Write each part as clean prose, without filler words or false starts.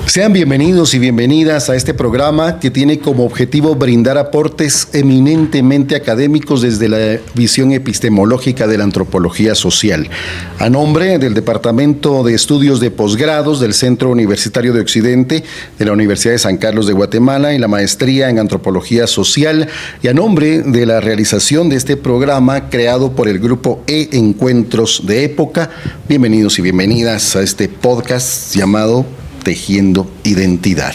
Sean bienvenidos y bienvenidas a este programa que tiene como objetivo brindar aportes eminentemente académicos desde la visión epistemológica de la antropología social. A nombre del Departamento de Estudios de Posgrados del Centro Universitario de Occidente de la Universidad de San Carlos de Guatemala y la maestría en Antropología Social, y a nombre de la realización de este programa creado por el Grupo Encuentros de Época, bienvenidos y bienvenidas a este podcast llamado Tejiendo Identidad.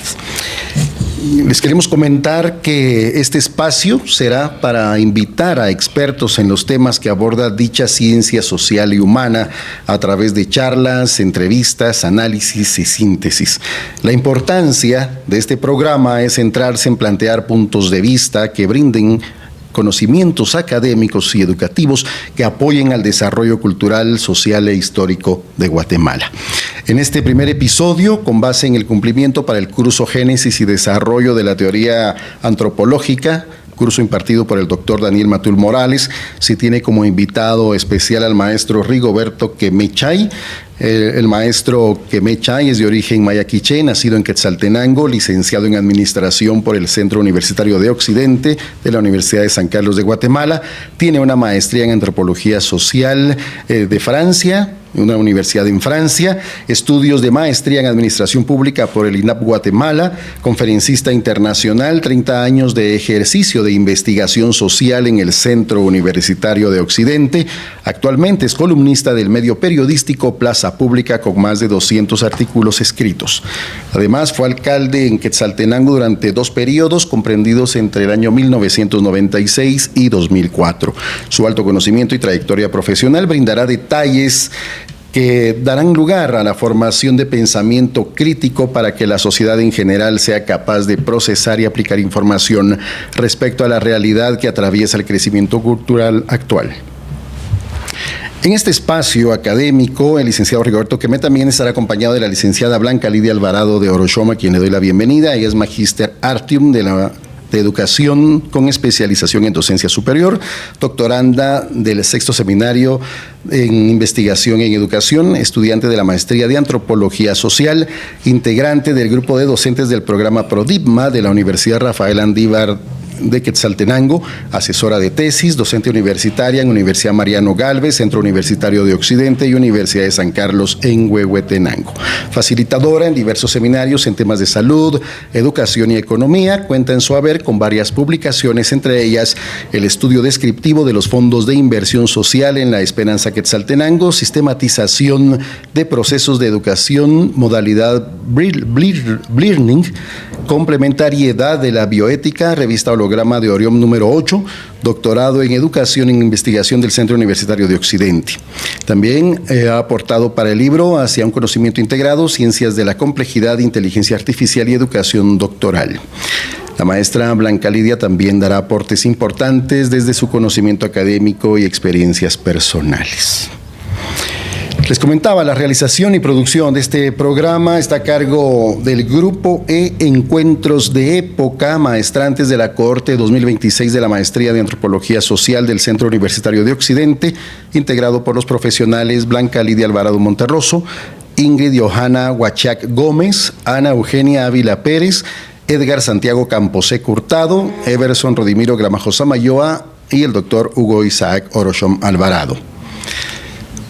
Les queremos comentar que este espacio será para invitar a expertos en los temas que aborda dicha ciencia social y humana a través de charlas, entrevistas, análisis y síntesis. La importancia de este programa es centrarse en plantear puntos de vista que brinden conocimientos académicos y educativos que apoyen al desarrollo cultural, social e histórico de Guatemala. En este primer episodio, con base en el cumplimiento para el curso Génesis y Desarrollo de la Teoría Antropológica, curso impartido por el doctor Daniel Matul Morales, se tiene como invitado especial al maestro Rigoberto Quemechay. El maestro Quemechay es de origen maya quiché, nacido en Quetzaltenango, licenciado en Administración por el Centro Universitario de Occidente de la Universidad de San Carlos de Guatemala. Tiene una maestría en Antropología Social de Francia, una universidad en Francia, estudios de maestría en Administración Pública por el INAP Guatemala, conferencista internacional, 30 años de ejercicio de investigación social en el Centro Universitario de Occidente. Actualmente es columnista del medio periodístico Plaza Pública con más de 200 artículos escritos. Además, fue alcalde en Quetzaltenango durante 2 periodos comprendidos entre el año 1996 y 2004. Su alto conocimiento y trayectoria profesional brindará detalles que darán lugar a la formación de pensamiento crítico para que la sociedad en general sea capaz de procesar y aplicar información respecto a la realidad que atraviesa el crecimiento cultural actual. En este espacio académico, el licenciado Rigoberto Quemé también estará acompañado de la licenciada Blanca Lidia Alvarado de Orochoma, a quien le doy la bienvenida. Ella es Magíster Artium de Educación con especialización en docencia superior, doctoranda del 6º seminario en investigación en educación, estudiante de la maestría de Antropología Social, integrante del grupo de docentes del programa PRODIPMA de la Universidad Rafael Andívar de Quetzaltenango, asesora de tesis, docente universitaria en Universidad Mariano Galvez, Centro Universitario de Occidente y Universidad de San Carlos en Huehuetenango. Facilitadora en diversos seminarios en temas de salud, educación y economía, cuenta en su haber con varias publicaciones, entre ellas el estudio descriptivo de los fondos de inversión social en la Esperanza Quetzaltenango, sistematización de procesos de educación, modalidad Learning, complementariedad de la bioética, revista holograma de Orión número 8, doctorado en Educación e Investigación del Centro Universitario de Occidente. También ha aportado para el libro Hacia un conocimiento integrado, Ciencias de la Complejidad, Inteligencia Artificial y Educación Doctoral. La maestra Blanca Lidia también dará aportes importantes desde su conocimiento académico y experiencias personales. Les comentaba, la realización y producción de este programa está a cargo del Grupo Encuentros de Época, maestrantes de la cohorte 2026 de la Maestría de Antropología Social del Centro Universitario de Occidente, integrado por los profesionales Blanca Lidia Alvarado Monterroso, Ingrid Johanna Huachac Gómez, Ana Eugenia Ávila Pérez, Edgar Santiago Camposeco Hurtado, Everson Rodimiro Gramajo Samayoa y el doctor Hugo Isaac Orochom Alvarado.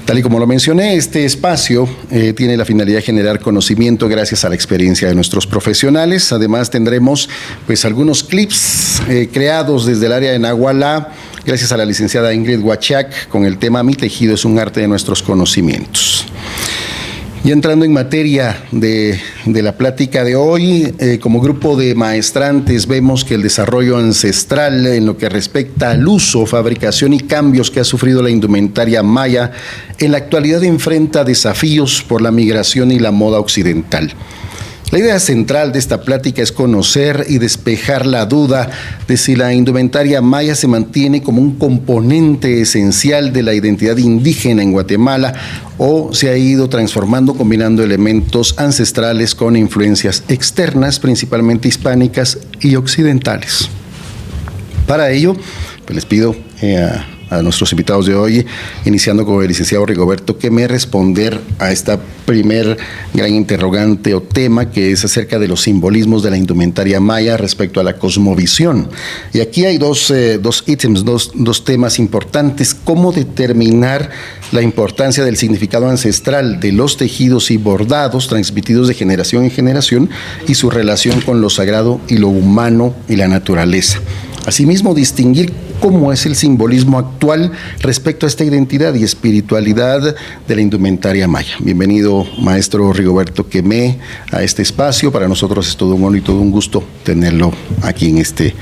Tal y como lo mencioné, este espacio tiene la finalidad de generar conocimiento gracias a la experiencia de nuestros profesionales. Además tendremos algunos clips creados desde el área de Nahualá, gracias a la licenciada Ingrid Huachac, con el tema Mi tejido es un arte de nuestros conocimientos. Y entrando en materia de la plática de hoy, como grupo de maestrantes vemos que el desarrollo ancestral en lo que respecta al uso, fabricación y cambios que ha sufrido la indumentaria maya, en la actualidad enfrenta desafíos por la migración y la moda occidental. La idea central de esta plática es conocer y despejar la duda de si la indumentaria maya se mantiene como un componente esencial de la identidad indígena en Guatemala o se ha ido transformando combinando elementos ancestrales con influencias externas, principalmente hispánicas y occidentales. Para ello, les pido a nuestros invitados de hoy, iniciando con el licenciado Rigoberto Quemé, responder a esta primer gran interrogante o tema que es acerca de los simbolismos de la indumentaria maya respecto a la cosmovisión. Y aquí hay dos ítems, dos temas importantes: cómo determinar la importancia del significado ancestral de los tejidos y bordados transmitidos de generación en generación y su relación con lo sagrado y lo humano y la naturaleza. Asimismo, distinguir cómo es el simbolismo actual respecto a esta identidad y espiritualidad de la indumentaria maya. Bienvenido, maestro Rigoberto Quemé, a este espacio. Para nosotros es todo un honor y todo un gusto tenerlo aquí en este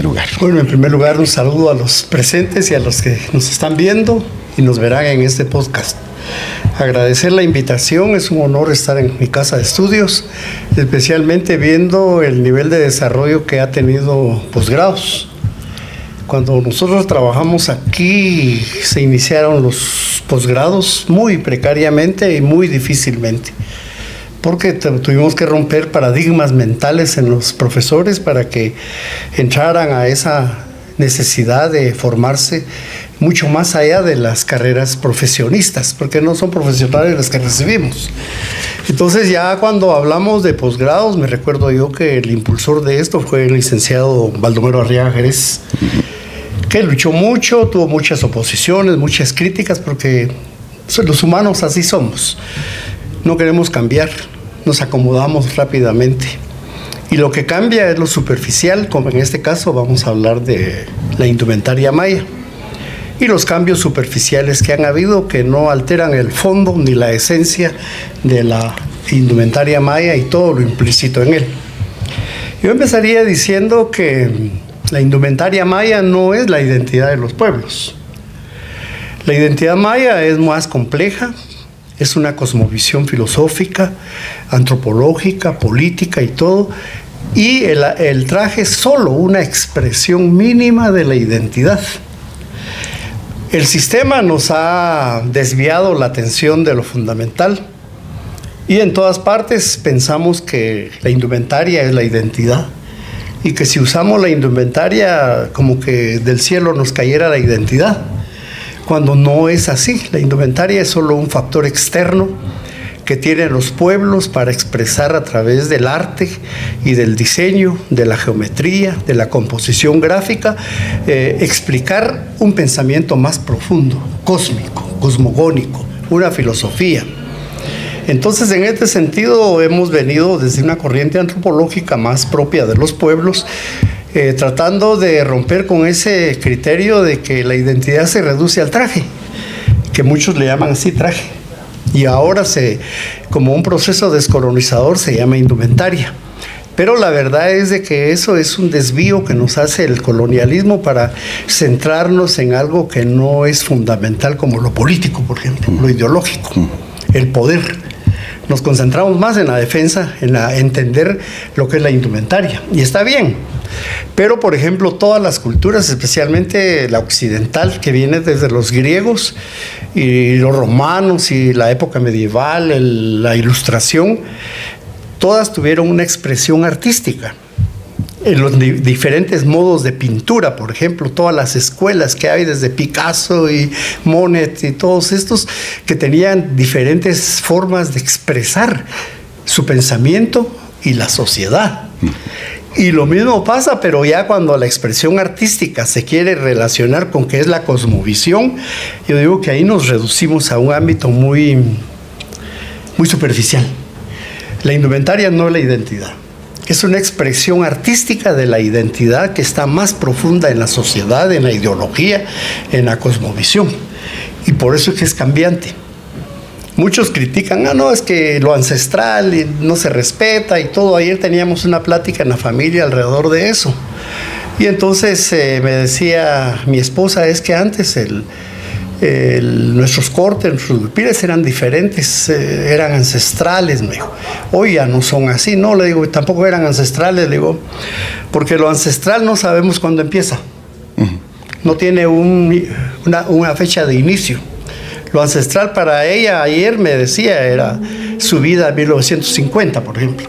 lugar. Bueno, en primer lugar, un saludo a los presentes y a los que nos están viendo y nos verán en este podcast. Agradecer la invitación, es un honor estar en mi casa de estudios, especialmente viendo el nivel de desarrollo que ha tenido posgrados. Cuando nosotros trabajamos aquí, se iniciaron los posgrados muy precariamente y muy difícilmente, porque tuvimos que romper paradigmas mentales en los profesores para que entraran a esa necesidad de formarse mucho más allá de las carreras profesionistas, porque no son profesionales las que recibimos. Entonces, ya cuando hablamos de posgrados, me recuerdo yo que el impulsor de esto fue el licenciado Baldomero Arriaga Jerez, que luchó mucho, tuvo muchas oposiciones, muchas críticas, porque los humanos así somos. No queremos cambiar, nos acomodamos rápidamente. Y lo que cambia es lo superficial, como en este caso vamos a hablar de la indumentaria maya. Y los cambios superficiales que han habido, que no alteran el fondo ni la esencia de la indumentaria maya y todo lo implícito en él. Yo empezaría diciendo que la indumentaria maya no es la identidad de los pueblos. La identidad maya es más compleja, es una cosmovisión filosófica, antropológica, política y todo. Y el traje es solo una expresión mínima de la identidad. El sistema nos ha desviado la atención de lo fundamental y en todas partes pensamos que la indumentaria es la identidad y que si usamos la indumentaria como que del cielo nos cayera la identidad, cuando no es así. La indumentaria es solo un factor externo que tienen los pueblos para expresar a través del arte y del diseño, de la geometría, de la composición gráfica, explicar un pensamiento más profundo, cósmico, cosmogónico, una filosofía. Entonces, en este sentido, hemos venido desde una corriente antropológica más propia de los pueblos, tratando de romper con ese criterio de que la identidad se reduce al traje, que muchos le llaman así traje. Y ahora como un proceso descolonizador se llama indumentaria. Pero la verdad es de que eso es un desvío que nos hace el colonialismo para centrarnos en algo que no es fundamental, como lo político, por ejemplo, lo ideológico, el poder. Nos concentramos más en la defensa, en entender lo que es la indumentaria. Y está bien. Pero, por ejemplo, todas las culturas, especialmente la occidental, que viene desde los griegos y los romanos y la época medieval, la ilustración, todas tuvieron una expresión artística. En los diferentes modos de pintura, por ejemplo, todas las escuelas que hay desde Picasso y Monet y todos estos que tenían diferentes formas de expresar su pensamiento y la sociedad. Y lo mismo pasa, pero ya cuando la expresión artística se quiere relacionar con qué es la cosmovisión, yo digo que ahí nos reducimos a un ámbito muy, muy superficial. La indumentaria no es la identidad. Es una expresión artística de la identidad que está más profunda en la sociedad, en la ideología, en la cosmovisión. Y por eso es que es cambiante. Muchos critican, no, es que lo ancestral no se respeta y todo. Ayer teníamos una plática en la familia alrededor de eso. Y entonces me decía mi esposa, es que antes nuestros cortes, nuestros huipiles eran diferentes, eran ancestrales, me dijo. Hoy ya no son así, no, le digo, tampoco eran ancestrales, le digo, porque lo ancestral no sabemos cuándo empieza. No tiene una fecha de inicio. Lo ancestral para ella, ayer me decía, era su vida en 1950, por ejemplo.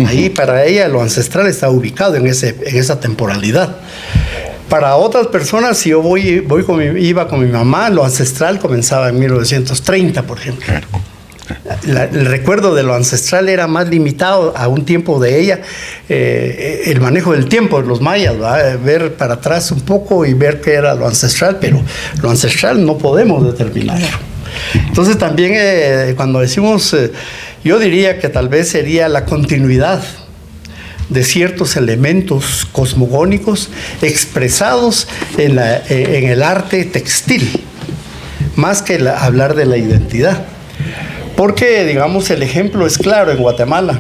Ahí para ella lo ancestral está ubicado en esa temporalidad. Para otras personas, si yo iba con mi mamá, lo ancestral comenzaba en 1930, por ejemplo. Claro. El recuerdo de lo ancestral era más limitado a un tiempo de ella, el manejo del tiempo de los mayas, ¿verdad? Ver para atrás un poco y ver qué era lo ancestral, pero lo ancestral no podemos determinar. Entonces también cuando decimos, yo diría que tal vez sería la continuidad de ciertos elementos cosmogónicos expresados en el arte textil, más que hablar de la identidad. Porque, digamos, el ejemplo es claro en Guatemala.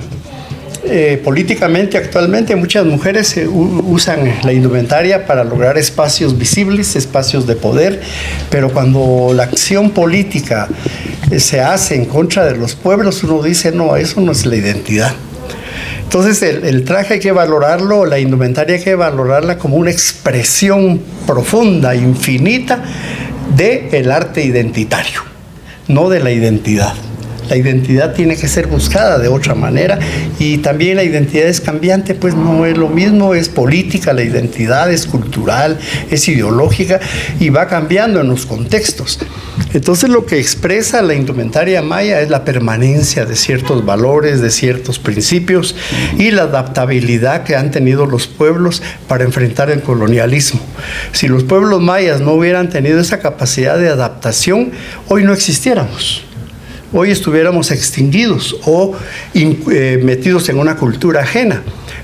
Políticamente, actualmente, muchas mujeres usan la indumentaria para lograr espacios visibles, espacios de poder, pero cuando la acción política se hace en contra de los pueblos, uno dice, no, eso no es la identidad. Entonces, el traje hay que valorarlo, la indumentaria hay que valorarla como una expresión profunda, infinita, del arte identitario, no de la identidad. La identidad tiene que ser buscada de otra manera, y también la identidad es cambiante, pues no es lo mismo, es política, la identidad es cultural, es ideológica y va cambiando en los contextos. Entonces lo que expresa la indumentaria maya es la permanencia de ciertos valores, de ciertos principios y la adaptabilidad que han tenido los pueblos para enfrentar el colonialismo. Si los pueblos mayas no hubieran tenido esa capacidad de adaptación, hoy no existiéramos. Hoy estuviéramos extinguidos o metidos en una cultura ajena.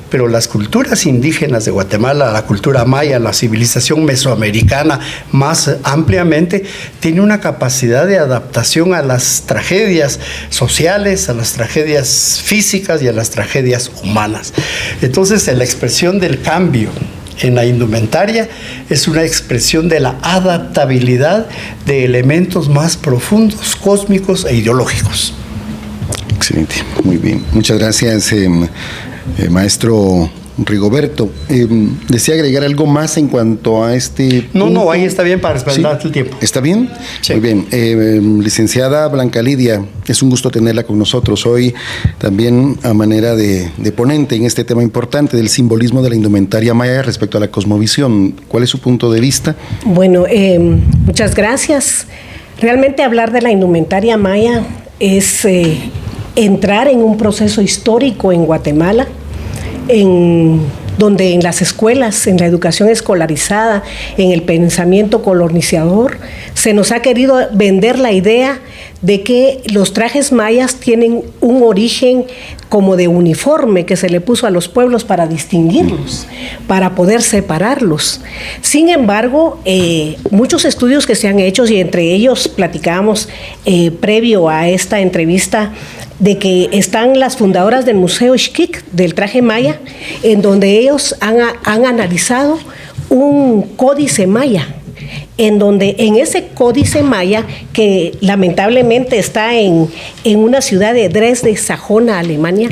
Pero las culturas indígenas de Guatemala, la cultura maya, la civilización mesoamericana más ampliamente, tiene una capacidad de adaptación a las tragedias sociales, a las tragedias físicas y a las tragedias humanas. Entonces, la expresión del cambio en la indumentaria es una expresión de la adaptabilidad de elementos más profundos, cósmicos e ideológicos. Excelente, muy bien. Muchas gracias, maestro Rigoberto. ¿Desea agregar algo más en cuanto a este punto? No, ahí está bien para respaldar el tiempo. ¿Está bien? Sí. Muy bien. Licenciada Blanca Lidia, es un gusto tenerla con nosotros hoy, también a manera de ponente en este tema importante del simbolismo de la indumentaria maya respecto a la cosmovisión. ¿Cuál es su punto de vista? Bueno, muchas gracias. Realmente hablar de la indumentaria maya es entrar en un proceso histórico en Guatemala, donde en las escuelas, en la educación escolarizada, en el pensamiento colonizador, se nos ha querido vender la idea de que los trajes mayas tienen un origen como de uniforme que se le puso a los pueblos para distinguirlos, para poder separarlos. Sin embargo, muchos estudios que se han hecho, y entre ellos platicábamos previo a esta entrevista, de que están las fundadoras del Museo Xquic del traje maya, en donde ellos han analizado un códice maya, en donde en ese códice maya, que lamentablemente está en una ciudad de Dresde, Sajona, Alemania,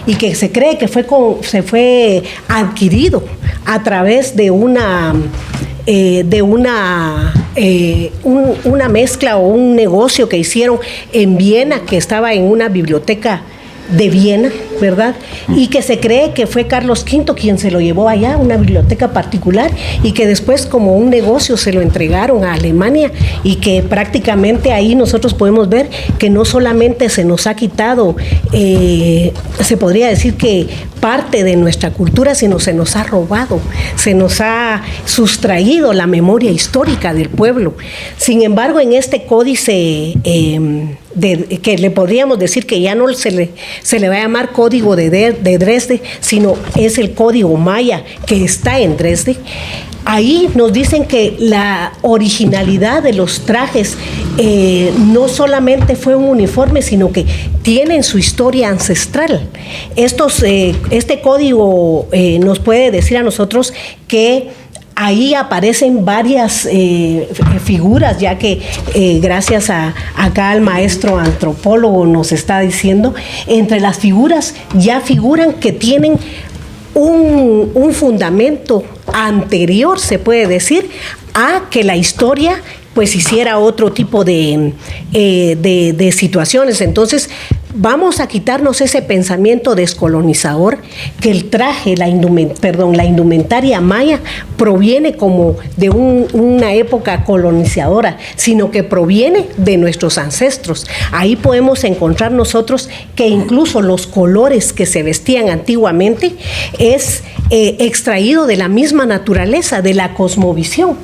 y que se cree que se fue adquirido a través de una mezcla o un negocio que hicieron en Viena, que estaba en una biblioteca de Viena, ¿verdad? Y que se cree que fue Carlos V quien se lo llevó allá, una biblioteca particular, y que después como un negocio se lo entregaron a Alemania, y que prácticamente ahí nosotros podemos ver que no solamente se nos ha quitado, se podría decir que parte de nuestra cultura, sino se nos ha robado, se nos ha sustraído la memoria histórica del pueblo. Sin embargo, en este códice que le podríamos decir que ya no se le va a llamar código de Dresde, sino es el código maya que está en Dresde. Ahí nos dicen que la originalidad de los trajes no solamente fue un uniforme, sino que tienen su historia ancestral. Este código nos puede decir a nosotros que ahí aparecen varias figuras, ya que gracias acá al maestro antropólogo nos está diciendo, entre las figuras ya figuran que tienen un fundamento anterior, se puede decir, a que la historia pues hiciera otro tipo de situaciones. Entonces vamos a quitarnos ese pensamiento descolonizador, que el traje, la indumentaria maya proviene como de una época colonizadora, sino que proviene de nuestros ancestros. Ahí podemos encontrar nosotros que incluso los colores que se vestían antiguamente es extraído de la misma naturaleza, de la cosmovisión.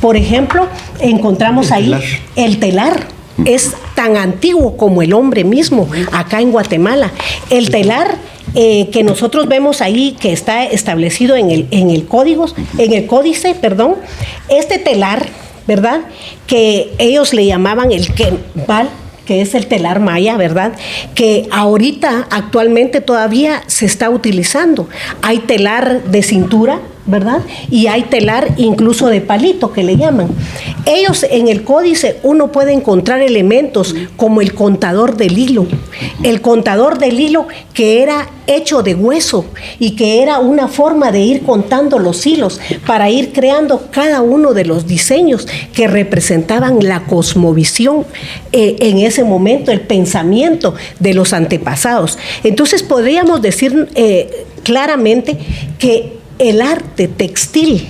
Por ejemplo, encontramos ahí el telar. Es tan antiguo como el hombre mismo acá en Guatemala. El telar que nosotros vemos ahí, que está establecido en el códice, este telar, ¿verdad? Que ellos le llamaban el Quetzal, que es el telar maya, ¿verdad? Que ahorita, actualmente todavía se está utilizando. Hay telar de cintura, ¿verdad? Y hay telar incluso de palito, que le llaman. Ellos en el códice uno puede encontrar elementos como el contador del hilo. El contador del hilo que era hecho de hueso y que era una forma de ir contando los hilos para ir creando cada uno de los diseños que representaban la cosmovisión en ese momento, el pensamiento de los antepasados. Entonces podríamos decir claramente que el arte textil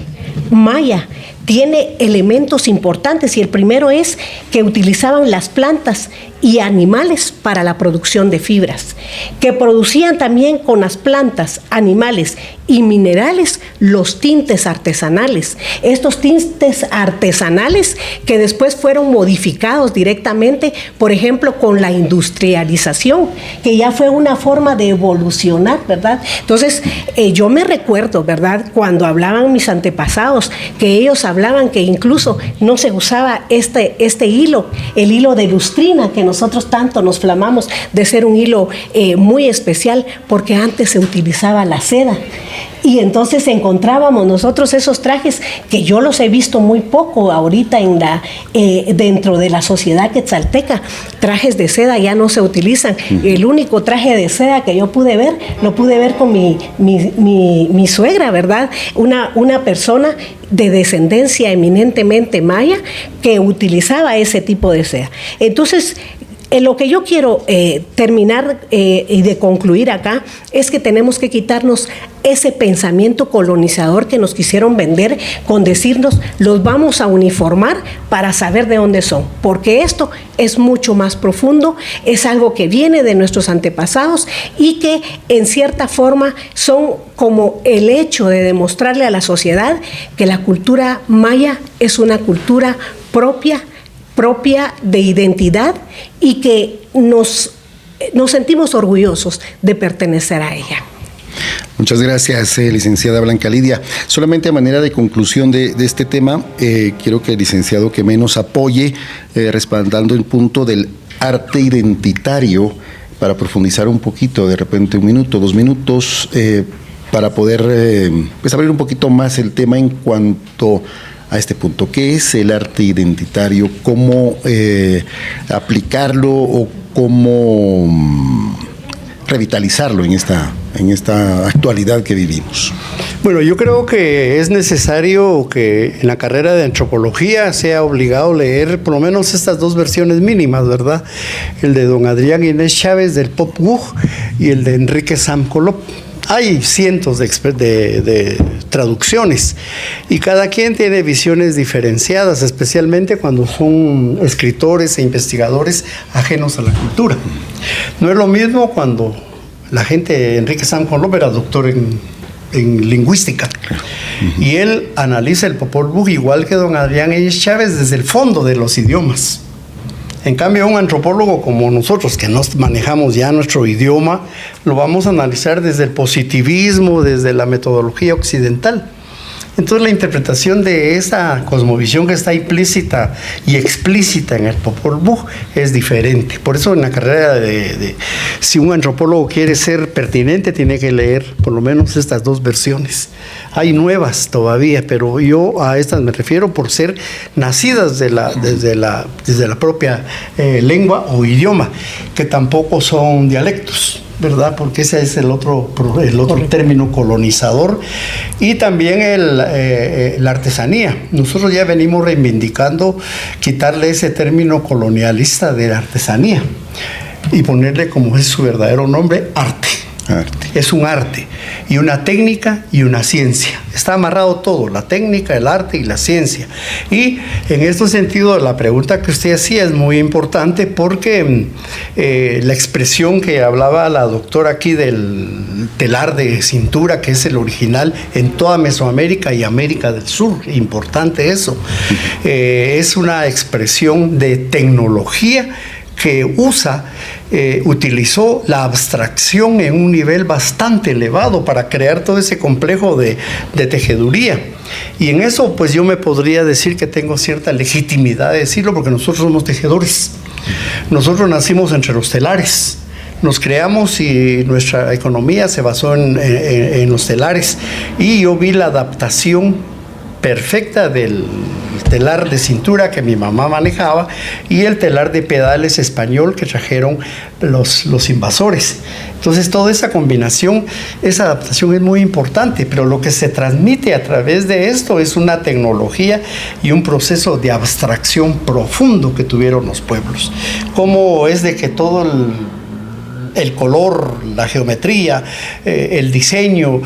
maya tiene elementos importantes, y el primero es que utilizaban las plantas y animales para la producción de fibras, que producían también con las plantas, animales y minerales los tintes artesanales. Estos tintes artesanales que después fueron modificados directamente, por ejemplo, con la industrialización, que ya fue una forma de evolucionar, ¿verdad? Entonces, yo me recuerdo, ¿verdad?, cuando hablaban mis antepasados, que ellos hablaban que incluso no se usaba este hilo, el hilo de lustrina, que nosotros tanto nos flamamos de ser un hilo muy especial, porque antes se utilizaba la seda. Y entonces encontrábamos nosotros esos trajes que yo los he visto muy poco ahorita dentro de la sociedad quetzalteca. Trajes de seda ya no se utilizan. El único traje de seda que yo pude ver, lo pude ver con mi suegra, ¿verdad? Una persona de descendencia eminentemente maya que utilizaba ese tipo de seda. Entonces, lo que yo quiero terminar y de concluir acá es que tenemos que quitarnos ese pensamiento colonizador que nos quisieron vender con decirnos los vamos a uniformar para saber de dónde son, porque esto es mucho más profundo, es algo que viene de nuestros antepasados y que en cierta forma son como el hecho de demostrarle a la sociedad que la cultura maya es una cultura propia de identidad y que nos sentimos orgullosos de pertenecer a ella. Muchas gracias, licenciada Blanca Lidia. Solamente a manera de conclusión de este tema, quiero que el licenciado que menos apoye, respaldando el punto del arte identitario, para profundizar un poquito, de repente 1 minuto, 2 minutos, para poder pues abrir un poquito más el tema en cuanto a este punto. ¿Qué es el arte identitario? ¿Cómo aplicarlo o cómo revitalizarlo en esta actualidad que vivimos? Bueno, yo creo que es necesario que en la carrera de antropología sea obligado leer por lo menos estas 2 versiones mínimas, ¿verdad? El de don Adrián Inés Chávez del Popol Vuh y el de Enrique Sam Colop. Hay cientos de traducciones y cada quien tiene visiones diferenciadas, especialmente cuando son escritores e investigadores ajenos a la cultura. No es lo mismo cuando la gente, Enrique Sam Colop era doctor en lingüística, y él analiza el Popol Vuh igual que don Adrián Inés Chávez desde el fondo de los idiomas. En cambio, un antropólogo como nosotros, que no manejamos ya nuestro idioma, lo vamos a analizar desde el positivismo, desde la metodología occidental. Entonces, la interpretación de esa cosmovisión que está implícita y explícita en el Popol Vuh es diferente. Por eso, en la carrera si un antropólogo quiere ser pertinente, tiene que leer por lo menos estas 2 versiones. Hay nuevas todavía, pero yo a estas me refiero por ser nacidas desde la propia lengua o idioma, que tampoco son dialectos, ¿verdad? Porque ese es el otro término colonizador. Y también la artesanía. Nosotros ya venimos reivindicando quitarle ese término colonialista de la artesanía. y ponerle, como es su verdadero nombre, arte. Es un arte y una técnica y una ciencia. Está amarrado todo, la técnica, el arte y la ciencia. Y en este sentido, la pregunta que usted hacía es muy importante porque la expresión que hablaba la doctora aquí del telar de cintura, que es el original en toda Mesoamérica y América del Sur, importante eso, es una expresión de tecnología que utilizó la abstracción en un nivel bastante elevado para crear todo ese complejo de tejeduría. Y en eso, pues yo me podría decir que tengo cierta legitimidad de decirlo, porque nosotros somos tejedores. Nosotros nacimos entre los telares. Nos creamos y nuestra economía se basó en los telares. Y yo vi la adaptación perfecta del telar de cintura que mi mamá manejaba y el telar de pedales español que trajeron los invasores. Entonces toda esa combinación, esa adaptación es muy importante, pero lo que se transmite a través de esto es una tecnología y un proceso de abstracción profundo que tuvieron los pueblos. Cómo es de que todo el color, la geometría, el diseño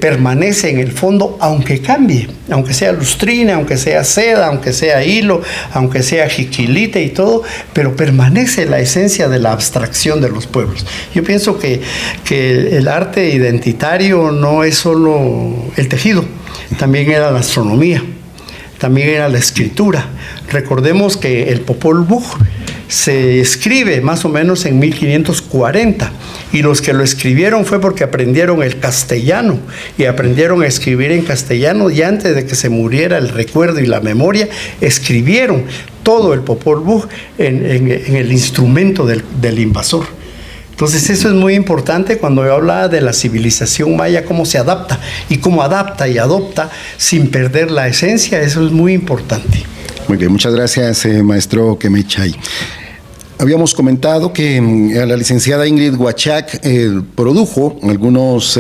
permanece en el fondo, aunque cambie, aunque sea lustrina, aunque sea seda, aunque sea hilo, aunque sea jiquilite y todo, pero permanece la esencia de la abstracción de los pueblos. Yo pienso que el arte identitario no es solo el tejido, también era la astronomía, también era la escritura. Recordemos que el Popol Vuh se escribe más o menos en 1540 y los que lo escribieron fue porque aprendieron el castellano y aprendieron a escribir en castellano, y antes de que se muriera el recuerdo y la memoria, escribieron todo el Popol Vuh en el instrumento del invasor. Entonces eso es muy importante cuando yo hablaba de la civilización maya, cómo se adapta y cómo adapta y adopta sin perder la esencia. Eso es muy importante. Muy bien, muchas gracias, maestro Quemechay. Habíamos comentado que la licenciada Ingrid Huachac produjo algunos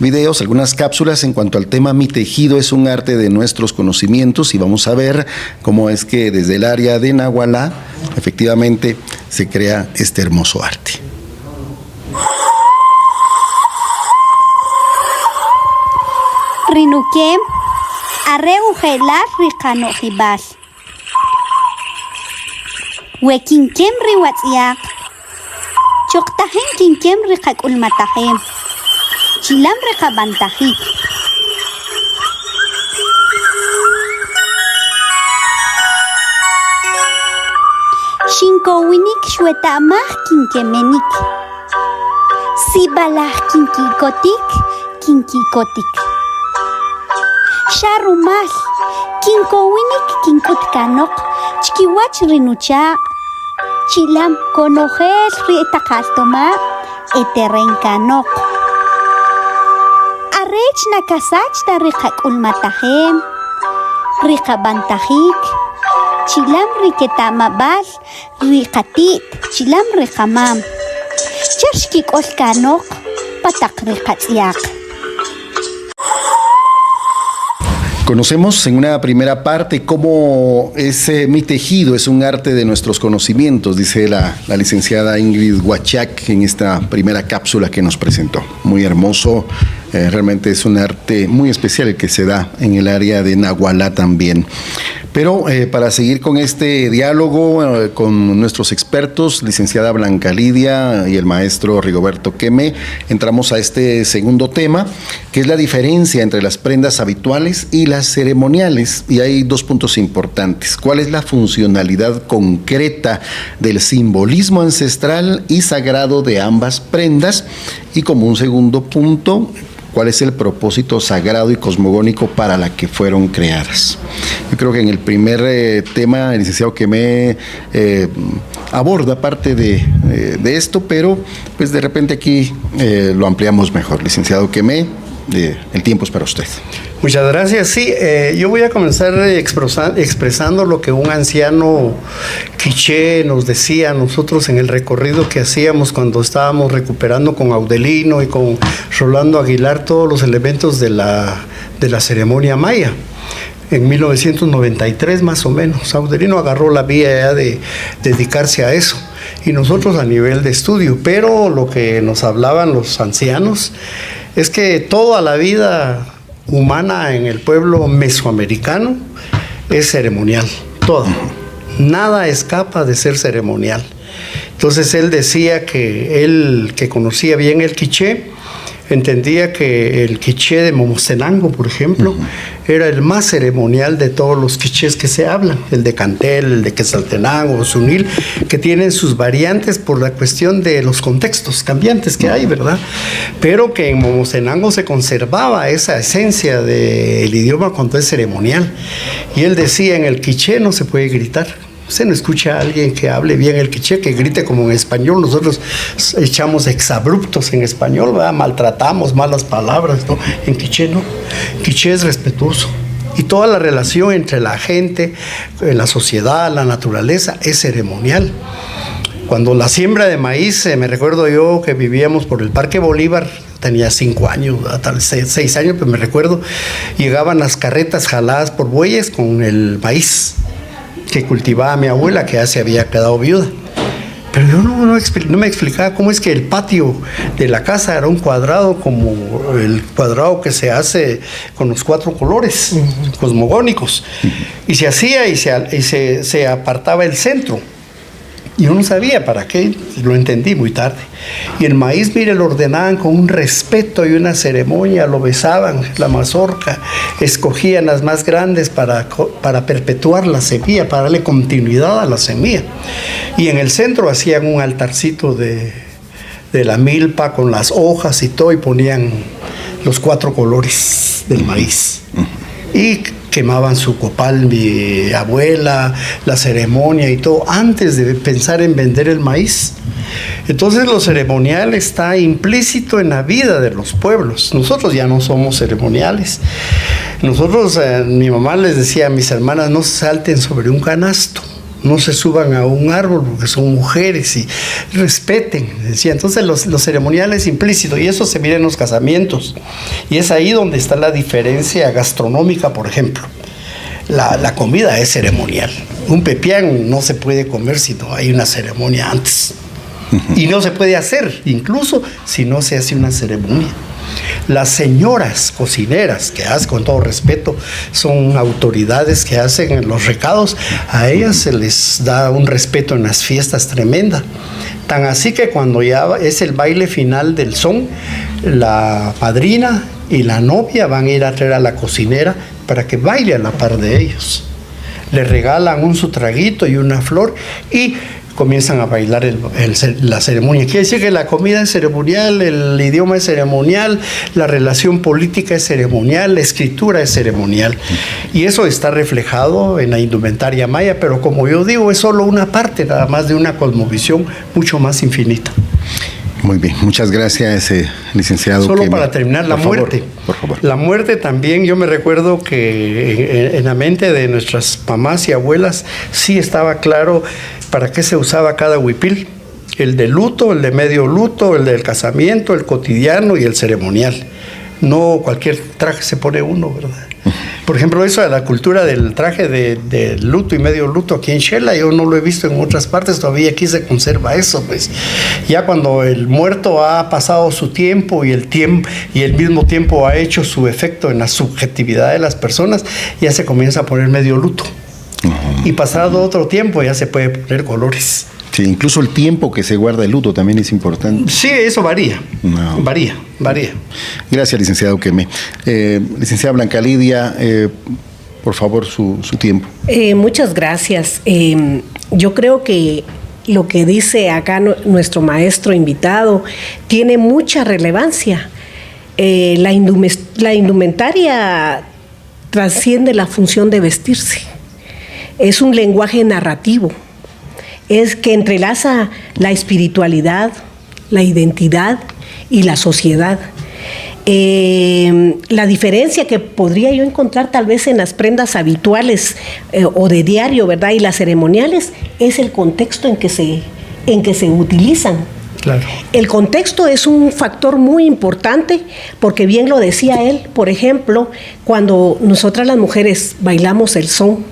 videos, algunas cápsulas en cuanto al tema Mi tejido es un arte de nuestros conocimientos, y vamos a ver cómo es que desde el área de Nahualá efectivamente se crea este hermoso arte. Rinukem arreujelar ricanojibal. Wekinkem riwatsiak. Choktahem kinkem rikakulmatahem. Chilam rikabantajik. Shinkowinik shwetamah kinkemenik. Sibalah kinkikotik, kinkikotik. Sharumal, kinkowinik kinkutkanok, chikiwach rinucha, chilam konojel rietakaltoma, eterenkanok. Arech nakasach da rikakulmatahem, rikabantajik, chilam riketamabal, rikatit, chilam rikamam. Chershkik olkanok, patak rikatsiak. Conocemos en una primera parte cómo Mi tejido es un arte de nuestros conocimientos, dice la licenciada Ingrid Huachac en esta primera cápsula que nos presentó. Muy hermoso, realmente es un arte muy especial el que se da en el área de Nahualá también. Pero para seguir con este diálogo con nuestros expertos, licenciada Blanca Lidia y el maestro Rigoberto Queme, entramos a este segundo tema, que es la diferencia entre las prendas habituales y las ceremoniales. Y hay dos puntos importantes. ¿Cuál es la funcionalidad concreta del simbolismo ancestral y sagrado de ambas prendas? Y como un segundo punto, ¿cuál es el propósito sagrado y cosmogónico para la que fueron creadas? Yo creo que en el primer tema el licenciado Queme aborda parte de esto, pero pues de repente aquí lo ampliamos mejor. Licenciado Queme, el tiempo es para usted. Muchas gracias. Sí, yo voy a comenzar expresando lo que un anciano quiché nos decía a nosotros en el recorrido que hacíamos cuando estábamos recuperando con Audelino y con Rolando Aguilar todos los elementos de la ceremonia maya. En 1993 más o menos, Audelino agarró la vía de dedicarse a eso. y nosotros a nivel de estudio. Pero lo que nos hablaban los ancianos es que toda la vida humana en el pueblo mesoamericano es ceremonial, toda. Nada escapa de ser ceremonial. Entonces él decía que él, que conocía bien el quiché, entendía que el quiché de Momostenango, por ejemplo, era el más ceremonial de todos los quichés que se hablan, el de Cantel, el de Quetzaltenango, Zunil, que tienen sus variantes por la cuestión de los contextos cambiantes que hay, ¿verdad? Pero que en Momostenango se conservaba esa esencia del idioma cuando es ceremonial. Y él decía, en el quiché no se puede gritar. Usted no escucha a alguien que hable bien el quiché, que grite como en español. Nosotros echamos exabruptos en español, ¿verdad? Maltratamos malas palabras, ¿no? En quiché no. Quiché es respetuoso. Y toda la relación entre la gente, la sociedad, la naturaleza, es ceremonial. Cuando la siembra de maíz, me recuerdo yo que vivíamos por el Parque Bolívar, tenía 5 años, tal vez 6 años, pero me recuerdo, llegaban las carretas jaladas por bueyes con el maíz que cultivaba mi abuela, que ya se había quedado viuda. Pero yo no me explicaba cómo es que el patio de la casa era un cuadrado como el cuadrado que se hace con los 4 colores cosmogónicos. Y se hacía y se apartaba el centro. Yo no sabía para qué, lo entendí muy tarde. Y el maíz, mire, lo ordenaban con un respeto y una ceremonia, lo besaban, la mazorca, escogían las más grandes para perpetuar la semilla, para darle continuidad a la semilla. Y en el centro hacían un altarcito de la milpa con las hojas y todo, y ponían los 4 colores del maíz. Y quemaban su copal, mi abuela, la ceremonia y todo, antes de pensar en vender el maíz. Entonces lo ceremonial está implícito en la vida de los pueblos. Nosotros ya no somos ceremoniales. Nosotros, mi mamá les decía a mis hermanas, no salten sobre un canasto, no se suban a un árbol porque son mujeres, y respeten, decía. Entonces los ceremoniales implícitos, y eso se mira en los casamientos, y es ahí donde está la diferencia gastronómica. Por ejemplo, la comida es ceremonial. Un pepián no se puede comer si no hay una ceremonia antes, y no se puede hacer incluso si no se hace una ceremonia. Las señoras cocineras, que hacen, con todo respeto, son autoridades que hacen los recados, a ellas se les da un respeto en las fiestas tremenda. Tan así que cuando ya es el baile final del son, la madrina y la novia van a ir a traer a la cocinera para que baile a la par de ellos. Le regalan su traguito y una flor y comienzan a bailar la ceremonia. Quiere decir que la comida es ceremonial, el idioma es ceremonial, la relación política es ceremonial, la escritura es ceremonial. Y eso está reflejado en la indumentaria maya, pero como yo digo, es solo una parte nada más de una cosmovisión mucho más infinita. Muy bien, muchas gracias, licenciado. Solo para terminar, la muerte. Por favor. La muerte también, yo me recuerdo que en la mente de nuestras mamás y abuelas sí estaba claro para qué se usaba cada huipil. El de luto, el de medio luto, el del casamiento, el cotidiano y el ceremonial. No cualquier traje se pone uno, ¿verdad? Por ejemplo, eso de la cultura del traje de luto y medio luto aquí en Xela, yo no lo he visto en otras partes, todavía aquí se conserva eso, pues. Ya cuando el muerto ha pasado su tiempo y el mismo tiempo ha hecho su efecto en la subjetividad de las personas, ya se comienza a poner medio luto. Y pasado otro tiempo ya se puede poner colores. Sí, incluso el tiempo que se guarda el luto también es importante. Sí, eso varía. No. Varía. Gracias, licenciado Queme. Licenciada Blanca Lidia, por favor, su tiempo. Muchas gracias. Yo creo que lo que dice acá nuestro maestro invitado tiene mucha relevancia. La indumentaria trasciende la función de vestirse. Es un lenguaje narrativo. Es que entrelaza la espiritualidad, la identidad y la sociedad. La diferencia que podría yo encontrar tal vez en las prendas habituales o de diario, ¿verdad? Y las ceremoniales es el contexto en que se utilizan. Claro. El contexto es un factor muy importante porque bien lo decía él, por ejemplo, cuando nosotras las mujeres bailamos el son,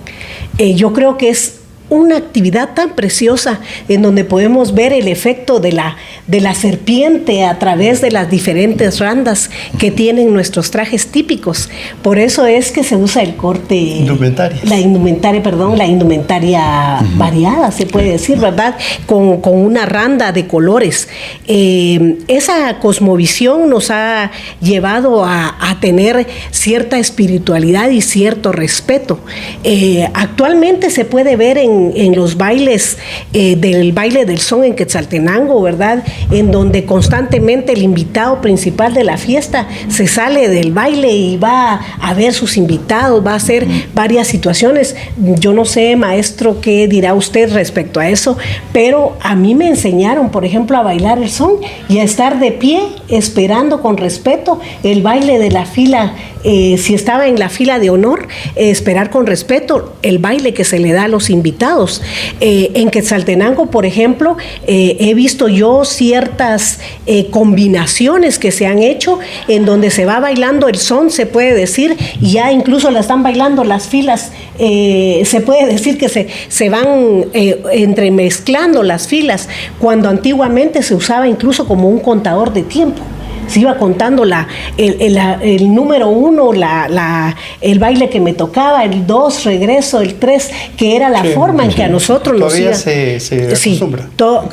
yo creo que es una actividad tan preciosa en donde podemos ver el efecto de la serpiente a través de las diferentes randas que tienen nuestros trajes típicos. Por eso es que se usa el corte... La indumentaria variada, se puede decir, ¿verdad? Con una randa de colores. Esa cosmovisión nos ha llevado a tener cierta espiritualidad y cierto respeto. Actualmente se puede ver en los bailes del baile del son en Quetzaltenango, ¿verdad? En donde constantemente el invitado principal de la fiesta se sale del baile y va a ver sus invitados, va a hacer varias situaciones. Yo no sé, maestro, qué dirá usted respecto a eso, pero a mí me enseñaron, por ejemplo, a bailar el son y a estar de pie esperando con respeto el baile de la fila. Si estaba en la fila de honor, esperar con respeto el baile que se le da a los invitados. En Quetzaltenango, por ejemplo, he visto yo ciertas combinaciones que se han hecho en donde se va bailando el son, se puede decir, y ya incluso la están bailando las filas. Se puede decir que se van entremezclando las filas, cuando antiguamente se usaba incluso como un contador de tiempo. Se iba contando el número 1, el baile que me tocaba, el 2, regreso, el 3, que era la forma en que a nosotros nos iba. Se acostumbra.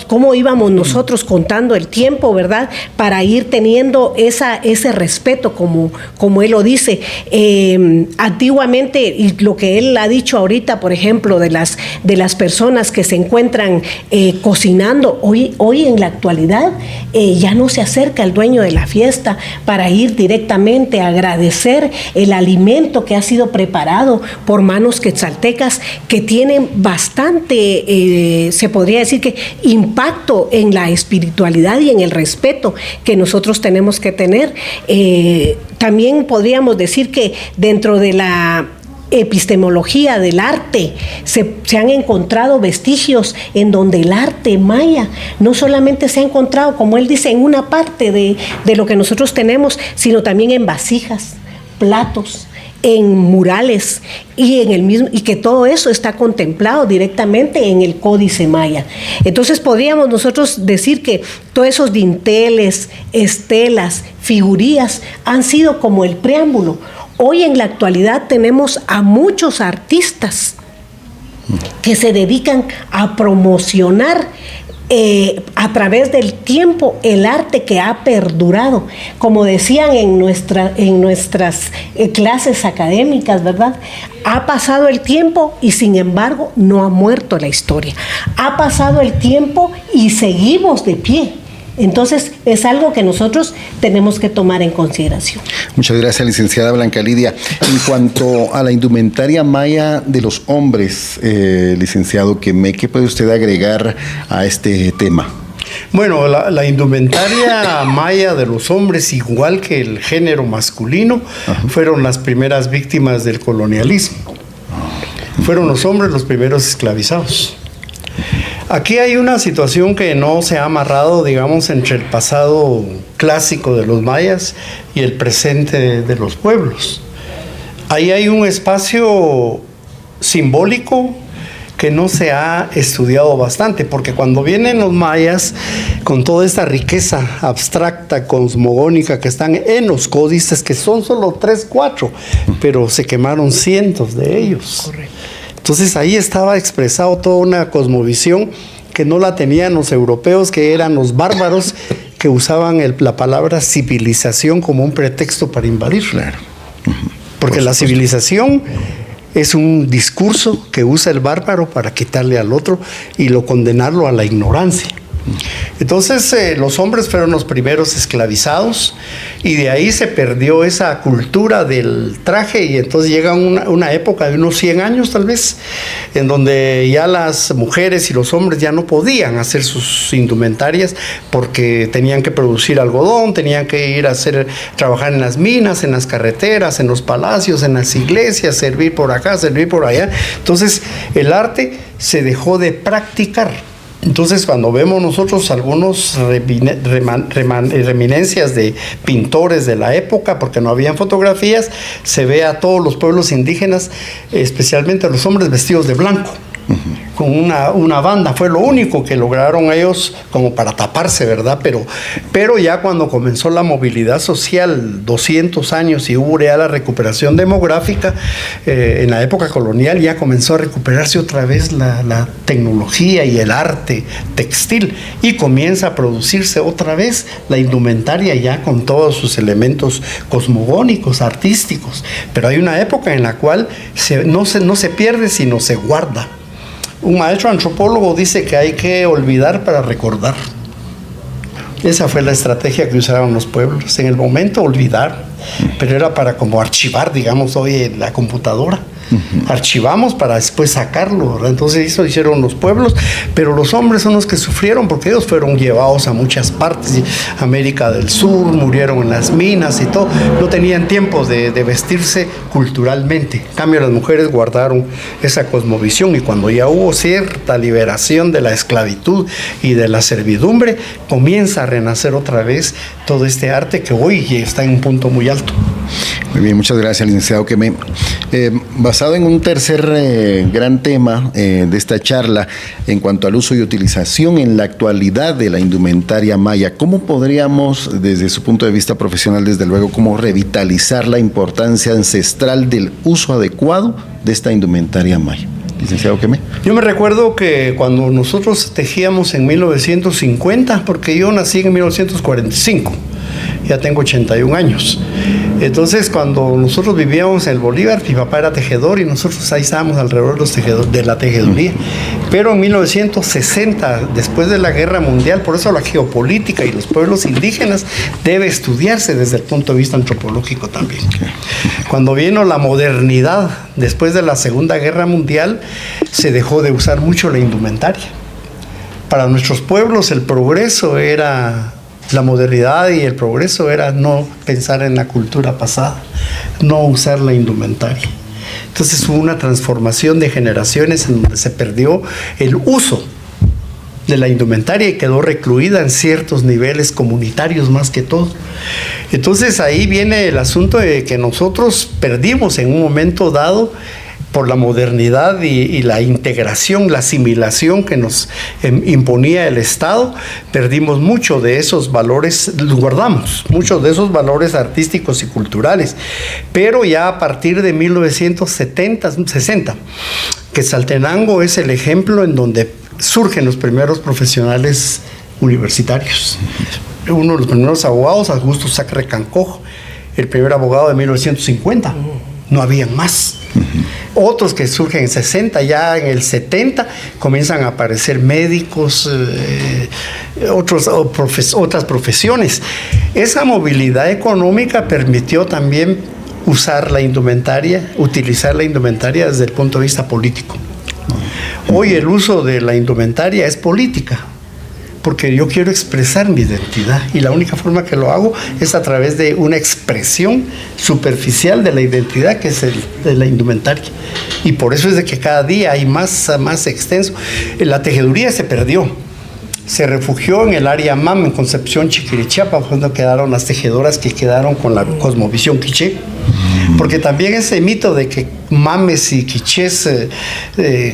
Cómo íbamos nosotros contando el tiempo, ¿verdad? Para ir teniendo ese respeto, como él lo dice. Antiguamente, y lo que él ha dicho ahorita, por ejemplo, de las personas que se encuentran cocinando, hoy en la actualidad ya no se acerca el dueño de la fiesta para ir directamente a agradecer el alimento que ha sido preparado por manos quetzaltecas, que tienen bastante, se podría decir que impacto en la espiritualidad y en el respeto que nosotros tenemos que tener. También podríamos decir que dentro de la epistemología del arte se han encontrado vestigios en donde el arte maya no solamente se ha encontrado, como él dice, en una parte de lo que nosotros tenemos, sino también en vasijas, platos, en murales y que todo eso está contemplado directamente en el Códice Maya. Entonces podríamos nosotros decir que todos esos dinteles, estelas, figurías han sido como el preámbulo. Hoy en la actualidad tenemos a muchos artistas que se dedican a promocionar a través del tiempo el arte que ha perdurado. Como decían en nuestras clases académicas, ¿verdad? Ha pasado el tiempo y sin embargo no ha muerto la historia. Ha pasado el tiempo y seguimos de pie. Entonces, es algo que nosotros tenemos que tomar en consideración. Muchas gracias, licenciada Blanca Lidia. En cuanto a la indumentaria maya de los hombres, licenciado Quemé, ¿qué puede usted agregar a este tema? Bueno, la indumentaria maya de los hombres, igual que el género masculino, fueron las primeras víctimas del colonialismo. Fueron los hombres los primeros esclavizados. Aquí hay una situación que no se ha amarrado, digamos, entre el pasado clásico de los mayas y el presente de los pueblos. Ahí hay un espacio simbólico que no se ha estudiado bastante, porque cuando vienen los mayas con toda esta riqueza abstracta, cosmogónica que están en los códices, que son solo 3, 4, pero se quemaron cientos de ellos. Correcto. Entonces ahí estaba expresado toda una cosmovisión que no la tenían los europeos, que eran los bárbaros que usaban la palabra civilización como un pretexto para invadir. Claro. Porque la civilización es un discurso que usa el bárbaro para quitarle al otro y condenarlo a la ignorancia. Entonces los hombres fueron los primeros esclavizados y de ahí se perdió esa cultura del traje, y entonces llega una época de unos 100 años tal vez, en donde ya las mujeres y los hombres ya no podían hacer sus indumentarias porque tenían que producir algodón, tenían que ir a trabajar en las minas, en las carreteras, en los palacios, en las iglesias, servir por acá, servir por allá. Entonces el arte se dejó de practicar. Entonces, cuando vemos nosotros algunos reminencias de pintores de la época, porque no habían fotografías, se ve a todos los pueblos indígenas, especialmente a los hombres vestidos de blanco. con una banda. Fue lo único que lograron ellos como para taparse, ¿verdad? Pero ya cuando comenzó la movilidad social, 200 años, y hubo ya la recuperación demográfica, en la época colonial ya comenzó a recuperarse otra vez la tecnología y el arte textil, y comienza a producirse otra vez la indumentaria ya con todos sus elementos cosmogónicos, artísticos. Pero hay una época en la cual no se pierde, sino se guarda. Un maestro antropólogo dice que hay que olvidar para recordar. Esa fue la estrategia que usaron los pueblos. En el momento olvidar, pero era para como archivar, digamos, hoy en la computadora. Archivamos para después sacarlo, ¿verdad? Entonces eso hicieron los pueblos, pero los hombres son los que sufrieron porque ellos fueron llevados a muchas partes, América del Sur, murieron en las minas y todo, no tenían tiempo de vestirse culturalmente. En cambio, las mujeres guardaron esa cosmovisión, y cuando ya hubo cierta liberación de la esclavitud y de la servidumbre, comienza a renacer otra vez todo este arte que hoy está en un punto muy alto. Muy bien, muchas gracias, licenciado Quemé. Basado en un tercer gran tema de esta charla, en cuanto al uso y utilización en la actualidad de la indumentaria maya, ¿cómo podríamos, desde su punto de vista profesional, desde luego, cómo revitalizar la importancia ancestral del uso adecuado de esta indumentaria maya? Licenciado Quemé. Yo me recuerdo que cuando nosotros tejíamos en 1950, porque yo nací en 1945, ya tengo 81 años. Entonces, cuando nosotros vivíamos en el Bolívar, mi papá era tejedor y nosotros ahí estábamos alrededor de la tejeduría. Pero en 1960, después de la Guerra Mundial, por eso la geopolítica y los pueblos indígenas debe estudiarse desde el punto de vista antropológico también. Cuando vino la modernidad, después de la Segunda Guerra Mundial, se dejó de usar mucho la indumentaria. Para nuestros pueblos el progreso era... La modernidad y el progreso era no pensar en la cultura pasada, no usar la indumentaria. Entonces hubo una transformación de generaciones en donde se perdió el uso de la indumentaria y quedó recluida en ciertos niveles comunitarios más que todo. Entonces ahí viene el asunto de que nosotros perdimos en un momento dado, por la modernidad y la integración, la asimilación que nos imponía el Estado, perdimos mucho de esos valores, guardamos muchos de esos valores artísticos y culturales. Pero ya a partir de 1960, Quetzaltenango es el ejemplo en donde surgen los primeros profesionales universitarios. Uno de los primeros abogados, Augusto Sacre Cancojo, el primer abogado de 1950, no habían más. Otros que surgen en 60, ya en el 70 comienzan a aparecer médicos, otras profesiones. Esa movilidad económica permitió también usar la indumentaria, utilizar la indumentaria desde el punto de vista político. Hoy el uso de la indumentaria es política, porque yo quiero expresar mi identidad y la única forma que lo hago es a través de una expresión superficial de la identidad, que es de la indumentaria. Y por eso es de que cada día hay más extenso. La tejeduría se perdió. Se refugió en el área MAM, en Concepción, Chiquirichiapa, donde quedaron las tejedoras que quedaron con la cosmovisión quiché. Porque también ese mito de que mames y quichés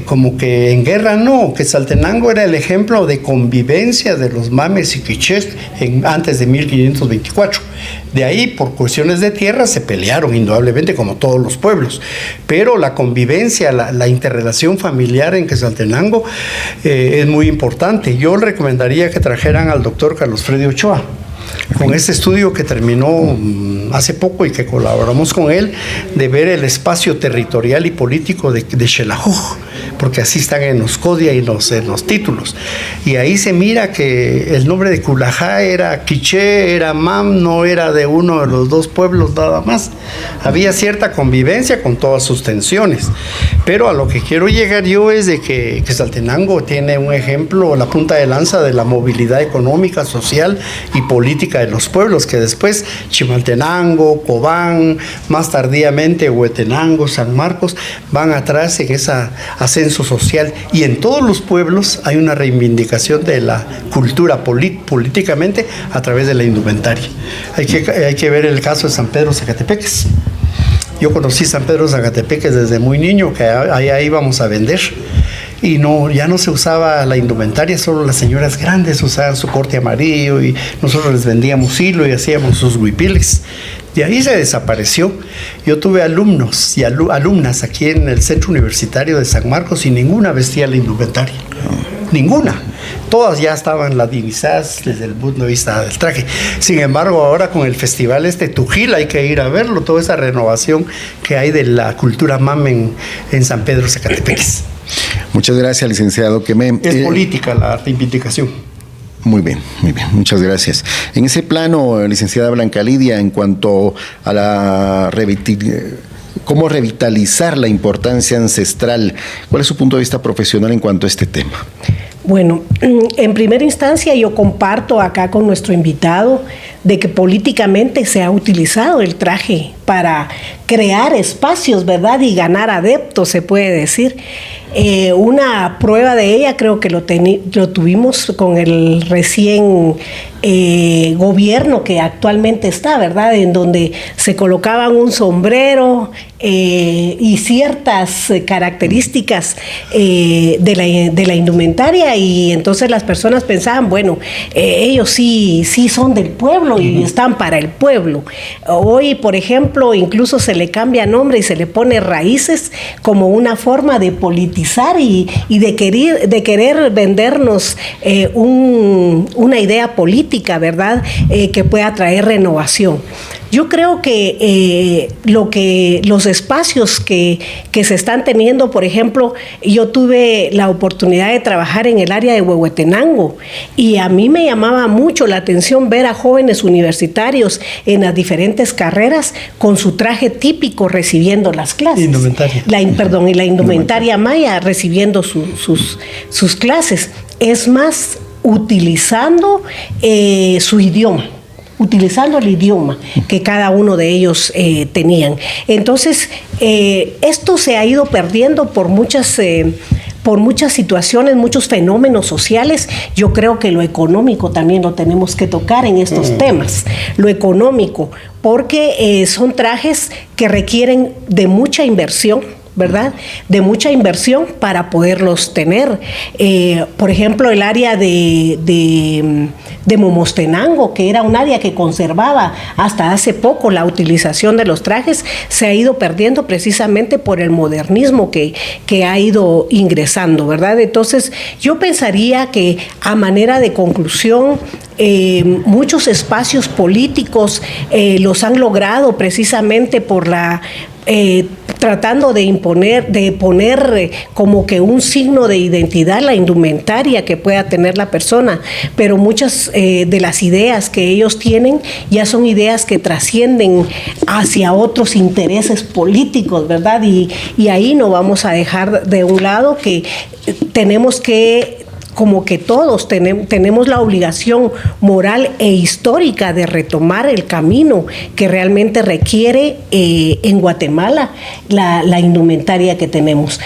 como que en guerra, no. Quetzaltenango era el ejemplo de convivencia de los mames y quichés antes de 1524. De ahí, por cuestiones de tierra, se pelearon indudablemente como todos los pueblos. Pero la convivencia, la interrelación familiar en Quetzaltenango es muy importante. Yo recomendaría que trajeran al doctor Carlos Freddy Ochoa, con este estudio que terminó hace poco y que colaboramos con él, de ver el espacio territorial y político de Xelajuj, porque así están en los CODIA y en los títulos. Y ahí se mira que el nombre de Culajá era quiché, era mam, no era de uno de los dos pueblos nada más. Había cierta convivencia con todas sus tensiones. Pero a lo que quiero llegar yo es de que Quetzaltenango tiene un ejemplo, la punta de lanza de la movilidad económica, social y política de los pueblos, que después Chimaltenango, Cobán, más tardíamente Huetenango, San Marcos, van atrás en ese ascenso social. Y en todos los pueblos hay una reivindicación de la cultura políticamente a través de la indumentaria. Hay que ver el caso de San Pedro Zacatepeques. Yo conocí San Pedro Zacatepeques desde muy niño, que allá íbamos a vender. y ya no se usaba la indumentaria, solo las señoras grandes usaban su corte amarillo y nosotros les vendíamos hilo y hacíamos sus huipiles. De ahí se desapareció. Yo tuve alumnos y alumnas aquí en el Centro Universitario de San Marcos y ninguna vestía la indumentaria. Ninguna. Todas ya estaban ladinizadas desde el punto de vista del traje. Sin embargo, ahora con el festival Tujil hay que ir a verlo, toda esa renovación que hay de la cultura MAM en San Pedro Zacatepeques. Muchas gracias, licenciado Quemé. Es política la reivindicación. Muy bien, muchas gracias. En ese plano, licenciada Blanca Lidia, en cuanto a la cómo revitalizar la importancia ancestral, ¿cuál es su punto de vista profesional en cuanto a este tema? Bueno, en primera instancia yo comparto acá con nuestro invitado de que políticamente se ha utilizado el traje para crear espacios, ¿verdad? Y ganar adeptos, se puede decir. Una prueba de ella creo que lo tuvimos con el recién gobierno que actualmente está, ¿verdad? En donde se colocaban un sombrero y ciertas características de la indumentaria, y entonces las personas pensaban, bueno, ellos sí son del pueblo y están para el pueblo. Hoy, por ejemplo, incluso se le cambia nombre y se le pone raíces como una forma de politizar y de querer vendernos una idea política, ¿verdad? Que pueda traer renovación. Yo creo que los espacios que se están teniendo, por ejemplo, yo tuve la oportunidad de trabajar en el área de Huehuetenango y a mí me llamaba mucho la atención ver a jóvenes universitarios en las diferentes carreras con su traje típico recibiendo las clases. Indumentaria. La indumentaria maya recibiendo sus clases. Es más, utilizando su idioma. Utilizando el idioma que cada uno de ellos tenían. Entonces, esto se ha ido perdiendo por muchas situaciones, muchos fenómenos sociales. Yo creo que lo económico también lo tenemos que tocar en estos temas. Lo económico, porque son trajes que requieren de mucha inversión, ¿verdad? De mucha inversión para poderlos tener. Por ejemplo, el área de Momostenango, que era un área que conservaba hasta hace poco la utilización de los trajes, se ha ido perdiendo precisamente por el modernismo que ha ido ingresando, ¿verdad? Entonces, yo pensaría que a manera de conclusión, muchos espacios políticos los han logrado precisamente por tratando de poner como que un signo de identidad, la indumentaria que pueda tener la persona, pero muchas de las ideas que ellos tienen ya son ideas que trascienden hacia otros intereses políticos, ¿verdad? Y ahí no vamos a dejar de un lado que tenemos que, como que todos tenemos la obligación moral e histórica de retomar el camino que realmente requiere en Guatemala la indumentaria que tenemos.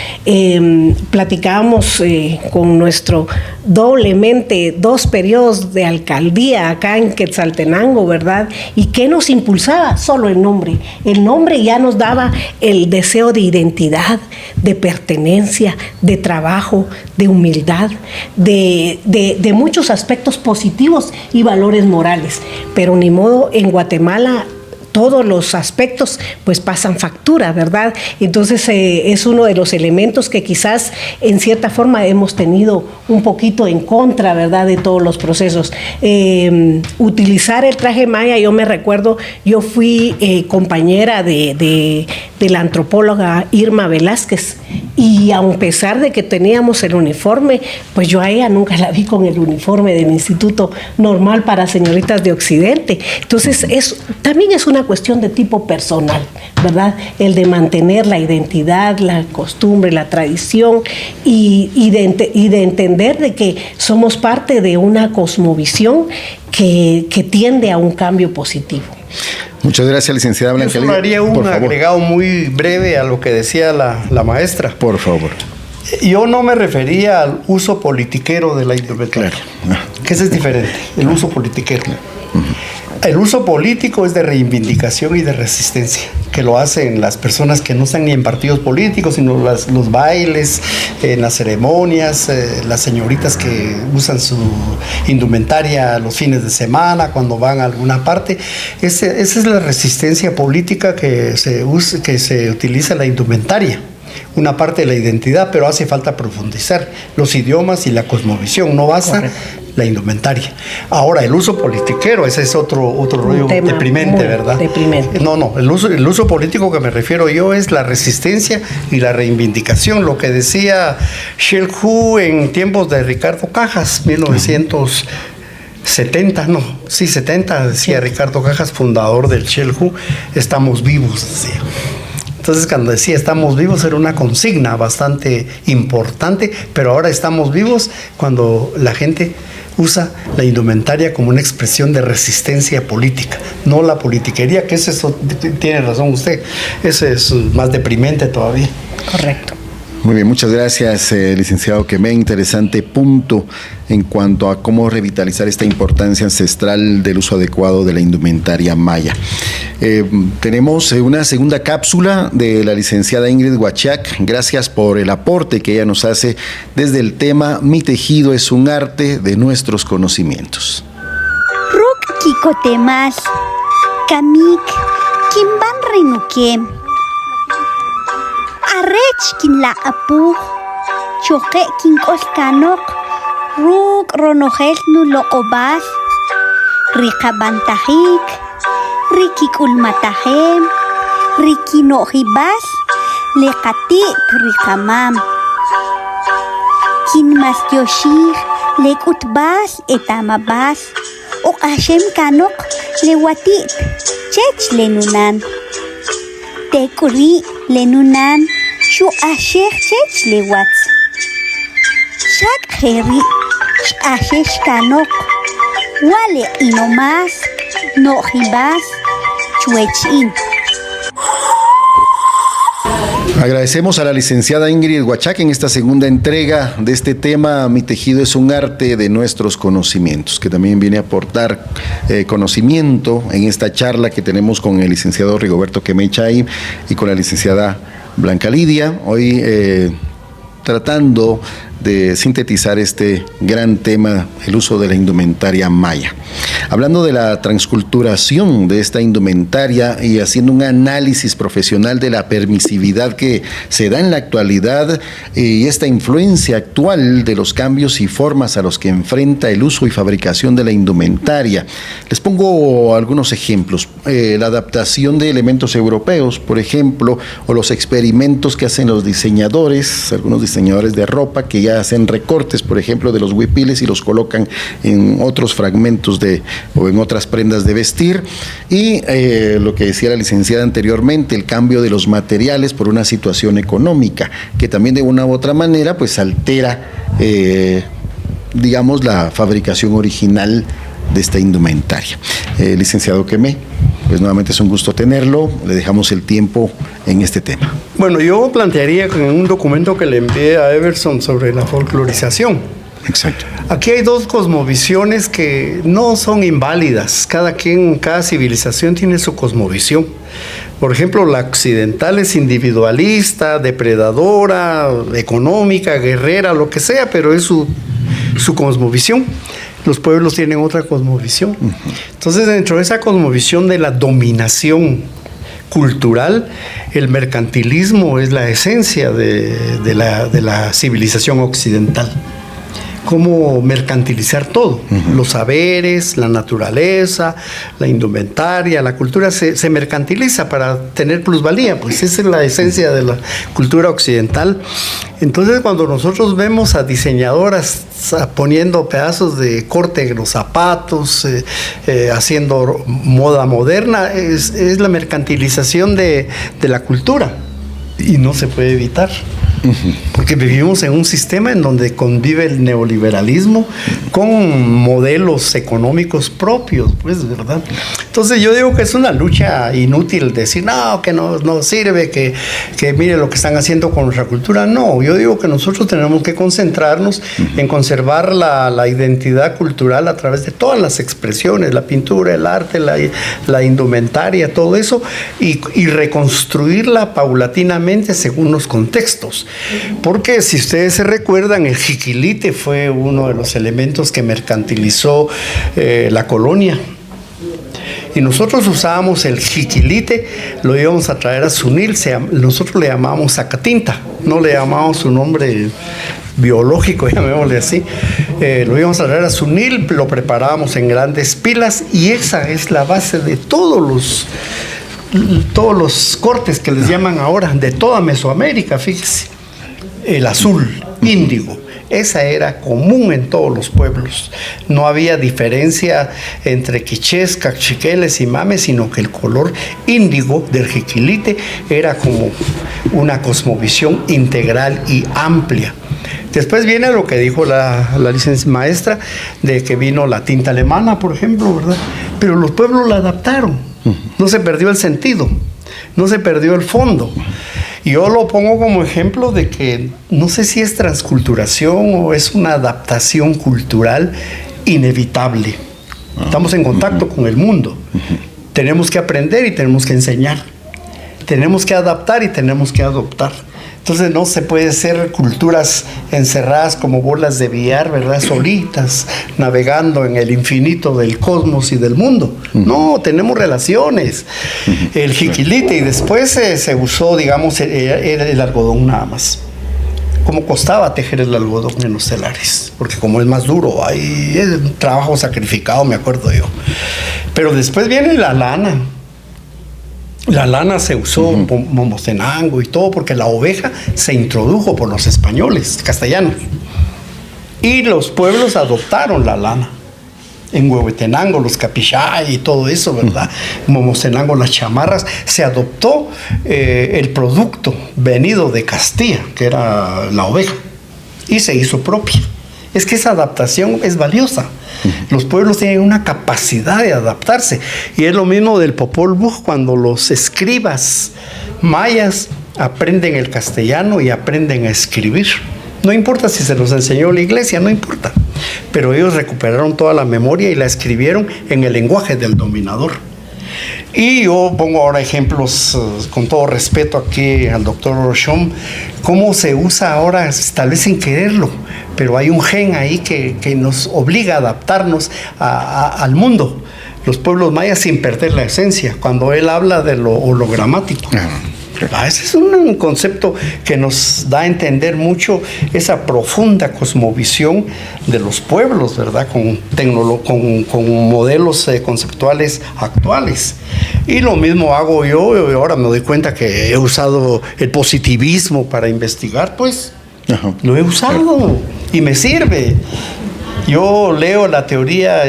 Platicábamos con nuestro doblemente 2 periodos de alcaldía acá en Quetzaltenango, ¿verdad? ¿Y qué nos impulsaba? Solo el nombre. El nombre ya nos daba el deseo de identidad, de pertenencia, de trabajo, de humildad, de muchos aspectos positivos y valores morales. Pero ni modo, en Guatemala todos los aspectos pues pasan factura, ¿verdad? Entonces es uno de los elementos que quizás en cierta forma hemos tenido un poquito en contra, ¿verdad? De todos los procesos. Utilizar el traje maya, yo me recuerdo, yo fui compañera de la antropóloga Irma Velázquez, y a pesar de que teníamos el uniforme, pues yo a ella nunca la vi con el uniforme del Instituto Normal para Señoritas de Occidente. Entonces también es una cuestión de tipo personal, ¿verdad? El de mantener la identidad, la costumbre, la tradición y de entender de que somos parte de una cosmovisión que tiende a un cambio positivo. Muchas gracias, licenciada Blanca Lidia. Yo haría un agregado muy breve a lo que decía la maestra. Por favor. Yo no me refería al uso politiquero de la indumentaria, claro, que ese es diferente, el uso politiquero. El uso político es de reivindicación y de resistencia. que lo hacen las personas que no están ni en partidos políticos, sino los bailes, en las ceremonias, las señoritas que usan su indumentaria los fines de semana, cuando van a alguna parte. Esa es la resistencia política que se utiliza la indumentaria. Una parte de la identidad, pero hace falta profundizar los idiomas y la cosmovisión, no basta. Correcto. La indumentaria. Ahora, el uso politiquero, ese es otro rollo deprimente, ¿verdad? Deprimente. No, el uso político que me refiero yo es la resistencia y la reivindicación, lo que decía Xelhu en tiempos de Ricardo Cajas, 1970, 70, decía Ricardo Cajas, fundador del Xelhu, estamos vivos, decía. Entonces, cuando decía estamos vivos, era una consigna bastante importante, pero ahora estamos vivos cuando la gente usa la indumentaria como una expresión de resistencia política, no la politiquería, que eso tiene razón usted, ese es más deprimente todavía. Correcto. Muy bien, muchas gracias, licenciado Quemé. Interesante punto en cuanto a cómo revitalizar esta importancia ancestral del uso adecuado de la indumentaria maya. Tenemos una segunda cápsula de la licenciada Ingrid Huachac. Gracias por el aporte que ella nos hace desde el tema Mi tejido es un arte de nuestros conocimientos. Ruk kikotemas, kamik, kimban renukem. Arech kin la apu, choque kin kolkanok, ruk ronojel nu loobas, rikabantajik, rikikulmatajem, rikinojibas, lekatit rikamam. Kin mas yoshir, lekutbas etamabas, okashem kanok, lewatit, chech lenunan. Tekuri lenunan, shu ashech chech lewats. Shak heri, ashesh kanok, wale inomas, no hibas, chuechin. Agradecemos a la licenciada Ingrid Huachac en esta segunda entrega de este tema Mi tejido es un arte de nuestros conocimientos, que también viene a aportar conocimiento en esta charla que tenemos con el licenciado Rigoberto Quemé Chay y con la licenciada Blanca Lidia, hoy tratando de sintetizar este gran tema, el uso de la indumentaria maya. Hablando de la transculturación de esta indumentaria y haciendo un análisis profesional de la permisividad que se da en la actualidad y esta influencia actual de los cambios y formas a los que enfrenta el uso y fabricación de la indumentaria. Les pongo algunos ejemplos. La adaptación de elementos europeos, por ejemplo, o los experimentos que hacen los diseñadores, algunos diseñadores de ropa que ya hacen recortes, por ejemplo, de los huipiles y los colocan en otros fragmentos o en otras prendas de vestir. Y lo que decía la licenciada anteriormente, el cambio de los materiales por una situación económica, que también de una u otra manera pues altera, digamos, la fabricación original de esta indumentaria. Licenciado Quemé, pues nuevamente es un gusto tenerlo, le dejamos el tiempo en este tema. Bueno, yo plantearía con un documento que le envié a Everson sobre la folclorización. Exacto. Aquí hay dos cosmovisiones que no son inválidas. Cada civilización tiene su cosmovisión. Por ejemplo, la occidental es individualista, depredadora, económica, guerrera, lo que sea, pero es su cosmovisión. Los pueblos tienen otra cosmovisión. Entonces, dentro de esa cosmovisión de la dominación cultural, el mercantilismo es la esencia de la civilización occidental. Cómo mercantilizar todo, los saberes, la naturaleza, la indumentaria, la cultura se mercantiliza para tener plusvalía, pues esa es la esencia de la cultura occidental. Entonces, cuando nosotros vemos a diseñadoras poniendo pedazos de corte en los zapatos, haciendo moda moderna, es la mercantilización de la cultura y no se puede evitar. porque vivimos en un sistema en donde convive el neoliberalismo con modelos económicos propios, pues, ¿verdad? Entonces yo digo que es una lucha inútil decir, no, que no sirve, que mire lo que están haciendo con nuestra cultura. No, yo digo que nosotros tenemos que concentrarnos en conservar la identidad cultural a través de todas las expresiones, la pintura, el arte, la indumentaria, todo eso, y reconstruirla paulatinamente según los contextos. Porque si ustedes se recuerdan, el jiquilite fue uno de los elementos que mercantilizó la colonia. Y nosotros usábamos el jiquilite, lo íbamos a traer a Zunil, nosotros le llamábamos zacatinta, no le llamábamos su nombre biológico, llamémosle así. Lo íbamos a traer a Zunil, lo preparábamos en grandes pilas, y esa es la base de todos los cortes que les llaman ahora, de toda Mesoamérica, fíjese. El azul, índigo. Esa era común en todos los pueblos. No había diferencia entre quichés, cachiqueles y mames, sino que el color índigo del jiquilite era como una cosmovisión integral y amplia. Después viene lo que dijo la licencia maestra, de que vino la tinta alemana, por ejemplo, ¿verdad? Pero los pueblos la adaptaron. No se perdió el sentido, no se perdió el fondo. Y yo lo pongo como ejemplo de que no sé si es transculturación o es una adaptación cultural inevitable. Estamos en contacto con el mundo. Tenemos que aprender y tenemos que enseñar. Tenemos que adaptar y tenemos que adoptar. Entonces no se puede ser culturas encerradas como bolas de billar, ¿verdad? Solitas, navegando en el infinito del cosmos y del mundo. No, tenemos relaciones. El jiquilite, y después se usó, digamos, era el algodón nada más. ¿Cómo costaba tejer el algodón en los telares? Porque como es más duro, hay un trabajo sacrificado, me acuerdo yo. Pero después viene la lana. La lana se usó en Momostenango y todo, porque la oveja se introdujo por los españoles, castellanos. Y los pueblos adoptaron la lana. En Huehuetenango, los capixay y todo eso, ¿verdad? En Momostenango, las chamarras. Se adoptó el producto venido de Castilla, que era la oveja, y se hizo propia. Es que esa adaptación es valiosa. Los pueblos tienen una capacidad de adaptarse. Y es lo mismo del Popol Vuh, cuando los escribas mayas aprenden el castellano y aprenden a escribir. No importa si se los enseñó la iglesia, no importa. Pero ellos recuperaron toda la memoria y la escribieron en el lenguaje del dominador. Y yo pongo ahora ejemplos, con todo respeto aquí al doctor Rochon, cómo se usa ahora, tal vez sin quererlo, pero hay un gen ahí que nos obliga a adaptarnos al mundo. Los pueblos mayas sin perder la esencia, cuando él habla de lo hologramático. Ese es un concepto que nos da a entender mucho esa profunda cosmovisión de los pueblos, ¿verdad? Con modelos conceptuales actuales. Y lo mismo hago yo, y ahora me doy cuenta que he usado el positivismo para investigar, pues. Lo he usado y me sirve. Yo leo la teoría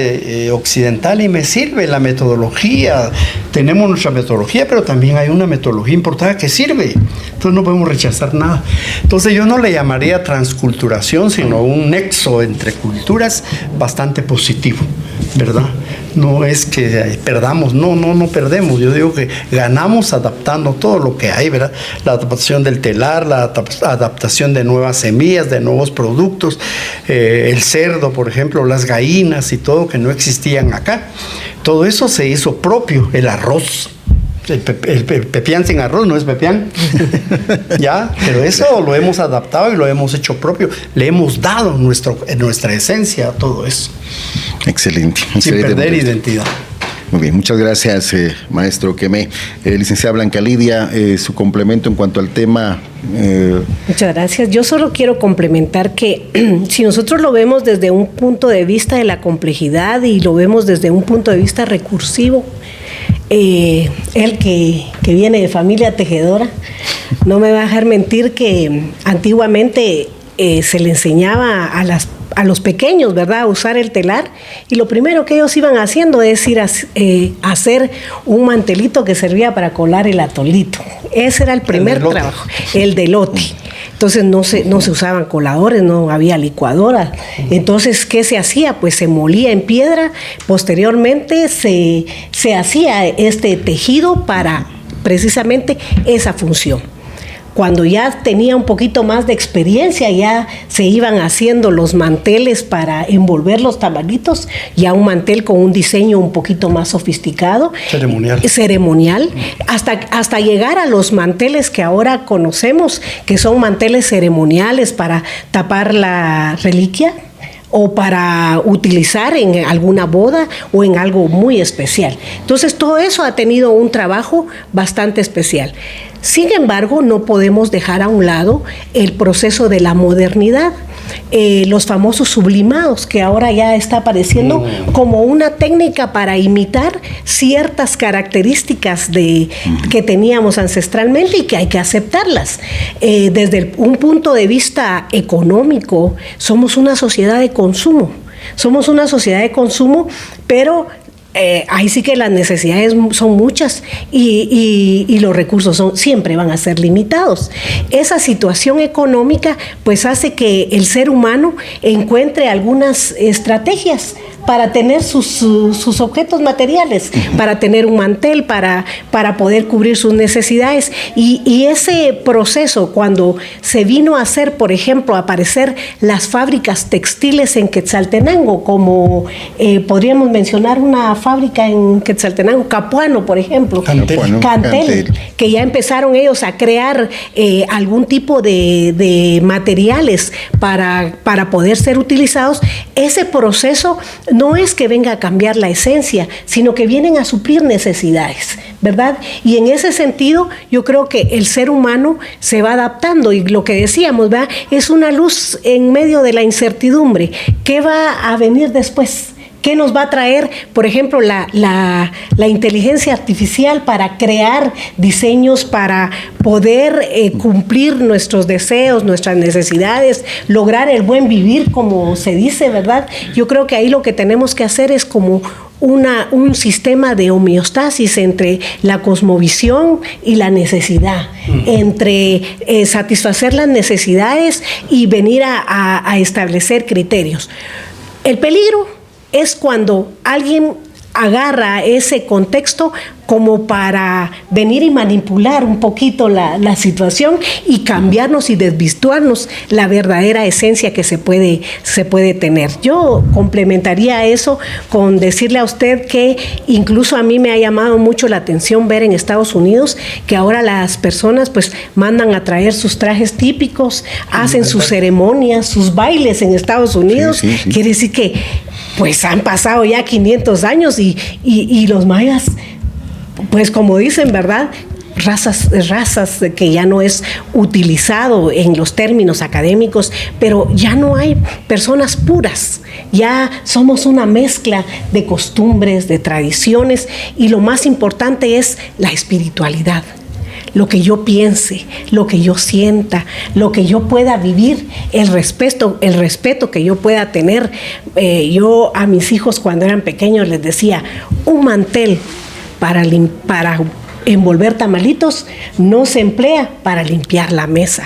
occidental y me sirve la metodología. Tenemos nuestra metodología, pero también hay una metodología importada que sirve. Entonces no podemos rechazar nada. Entonces yo no le llamaría transculturación, sino un nexo entre culturas bastante positivo, ¿verdad? No es que perdamos, no perdemos. Yo digo que ganamos adaptando todo lo que hay, ¿verdad? La adaptación del telar, la adaptación de nuevas semillas, de nuevos productos, el cerdo, por ejemplo, las gallinas y todo que no existían acá. Todo eso se hizo propio, el arroz. El pepián sin arroz no es pepián. Ya, pero eso lo hemos adaptado y lo hemos hecho propio. Le hemos dado nuestra esencia a todo eso. Excelente. Sin perder identidad. Muy bien, muchas gracias, maestro Quemé. Licenciada Blanca Lidia, su complemento en cuanto al tema. Muchas gracias. Yo solo quiero complementar que si nosotros lo vemos desde un punto de vista de la complejidad y lo vemos desde un punto de vista recursivo, él que viene de familia tejedora, no me va a dejar mentir que antiguamente se le enseñaba a los pequeños, ¿verdad?, a usar el telar, y lo primero que ellos iban haciendo es ir a hacer un mantelito que servía para colar el atolito. Ese era el primer trabajo, el delote. Entonces no se usaban coladores, no había licuadora. Entonces, ¿qué se hacía? Pues se molía en piedra, posteriormente se hacía este tejido para precisamente esa función. Cuando ya tenía un poquito más de experiencia, ya se iban haciendo los manteles para envolver los tamalitos, ya un mantel con un diseño un poquito más sofisticado. Ceremonial. Hasta llegar a los manteles que ahora conocemos, que son manteles ceremoniales para tapar la reliquia o para utilizar en alguna boda o en algo muy especial. Entonces, todo eso ha tenido un trabajo bastante especial. Sin embargo, no podemos dejar a un lado el proceso de la modernidad, los famosos sublimados, que ahora ya está apareciendo como una técnica para imitar ciertas características que teníamos ancestralmente y que hay que aceptarlas. Desde un punto de vista económico, somos una sociedad de consumo. Pero ahí sí que las necesidades son muchas y los recursos siempre van a ser limitados. Esa situación económica pues hace que el ser humano encuentre algunas estrategias para tener sus objetos materiales, para tener un mantel, para poder cubrir sus necesidades. Y ese proceso, cuando se vino a hacer, por ejemplo, aparecer las fábricas textiles en Quetzaltenango, como podríamos mencionar una fábrica en Quetzaltenango, Capuano, por ejemplo, Cantel, que ya empezaron ellos a crear algún tipo de materiales para poder ser utilizados. Ese proceso no es que venga a cambiar la esencia, sino que vienen a suplir necesidades, ¿verdad? Y en ese sentido, yo creo que el ser humano se va adaptando, y lo que decíamos, ¿verdad? Es una luz en medio de la incertidumbre. ¿Qué va a venir después? ¿Qué nos va a traer, por ejemplo, la inteligencia artificial para crear diseños, para poder cumplir nuestros deseos, nuestras necesidades, lograr el buen vivir, como se dice, ¿verdad? Yo creo que ahí lo que tenemos que hacer es como un sistema de homeostasis entre la cosmovisión y la necesidad, entre satisfacer las necesidades y venir a establecer criterios. El peligro es cuando alguien agarra ese contexto como para venir y manipular un poquito la situación y cambiarnos y desvirtuarnos la verdadera esencia que se puede tener. Yo complementaría eso con decirle a usted que incluso a mí me ha llamado mucho la atención ver en Estados Unidos que ahora las personas pues mandan a traer sus trajes típicos, hacen sus ceremonias, sus bailes en Estados Unidos. Sí. Quiere decir que pues han pasado ya 500 años y los mayas, pues como dicen, ¿verdad? Razas que ya no es utilizado en los términos académicos, pero ya no hay personas puras, ya somos una mezcla de costumbres, de tradiciones, y lo más importante es la espiritualidad. Lo que yo piense, lo que yo sienta, lo que yo pueda vivir, el respeto que yo pueda tener. Yo a mis hijos cuando eran pequeños les decía, un mantel para envolver tamalitos no se emplea para limpiar la mesa,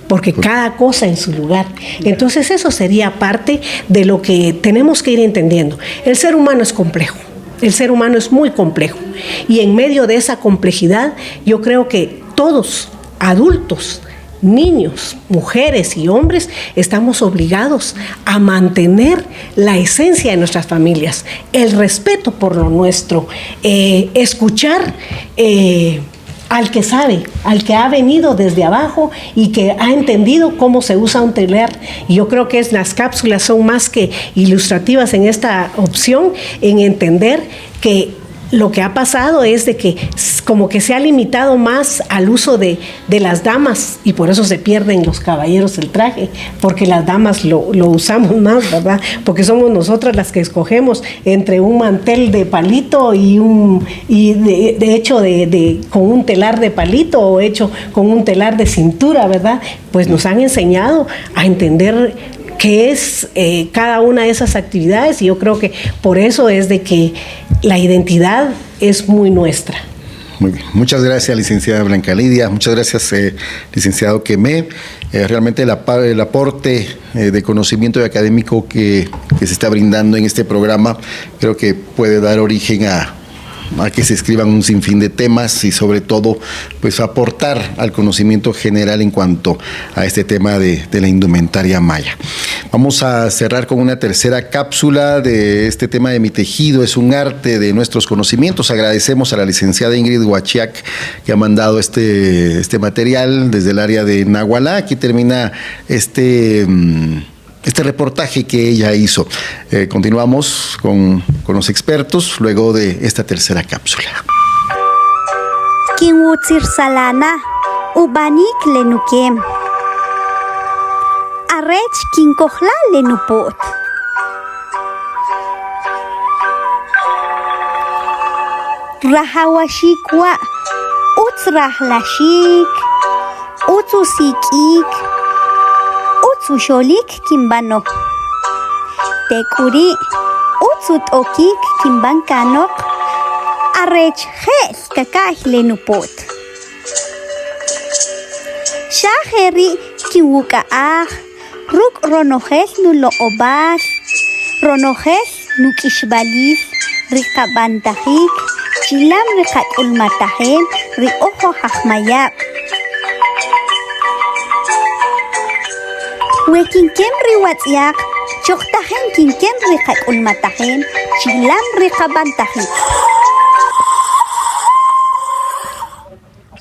porque cada cosa en su lugar. Entonces eso sería parte de lo que tenemos que ir entendiendo. El ser humano es complejo. El ser humano es muy complejo y en medio de esa complejidad yo creo que todos, adultos, niños, mujeres y hombres, estamos obligados a mantener la esencia de nuestras familias, el respeto por lo nuestro, escuchar al que sabe, al que ha venido desde abajo y que ha entendido cómo se usa un telar. Y yo creo que las cápsulas son más que ilustrativas en esta opción, en entender que lo que ha pasado es de que como que se ha limitado más al uso de las damas, y por eso se pierden los caballeros el traje, porque las damas lo usamos más, ¿verdad? Porque somos nosotras las que escogemos entre un mantel de palito y de hecho con un telar de palito o hecho con un telar de cintura, ¿verdad? Pues nos han enseñado a entender qué es cada una de esas actividades, y yo creo que por eso es de que la identidad es muy nuestra. Muy bien. Muchas gracias, licenciada Blanca Lidia. Muchas gracias, licenciado Quemé. Realmente el aporte de conocimiento académico que se está brindando en este programa creo que puede dar origen a que se escriban un sinfín de temas y sobre todo pues aportar al conocimiento general en cuanto a este tema de la indumentaria maya. Vamos a cerrar con una tercera cápsula de este tema de Mi Tejido es un arte de nuestros conocimientos. Agradecemos a la licenciada Ingrid Huachiac que ha mandado este material desde el área de Nahualá. Aquí termina este reportaje que ella hizo. Continuamos con los expertos luego de esta tercera cápsula. Kinwutzir salana, ubanik lenukem. Arech kinkohla lenupot. Rahawashikwa, utzrahlashik, utzusikik, utsusholik kimbano. Tekuri, utzutokik kimbankanok, arech hel kakah lenupot. Shaheri kiwukaah, ruk ronojes nulo obas, ronojes nukishbalis, rikabantajik, chilam rikat ulmatahem, riojo hahmayak. Wekinkem riwatyak, choktahen kinkem rikat ulmatahem, chilam rikabantajik.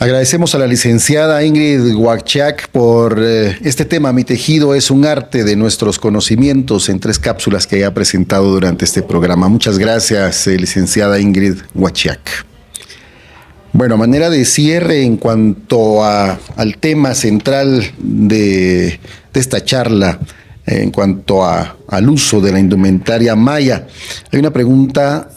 Agradecemos a la licenciada Ingrid Huachiac por este tema. Mi tejido es un arte de nuestros conocimientos en 3 cápsulas que ha presentado durante este programa. Muchas gracias, licenciada Ingrid Huachiac. Bueno, a manera de cierre en cuanto al tema central de esta charla, en cuanto al uso de la indumentaria maya, hay una pregunta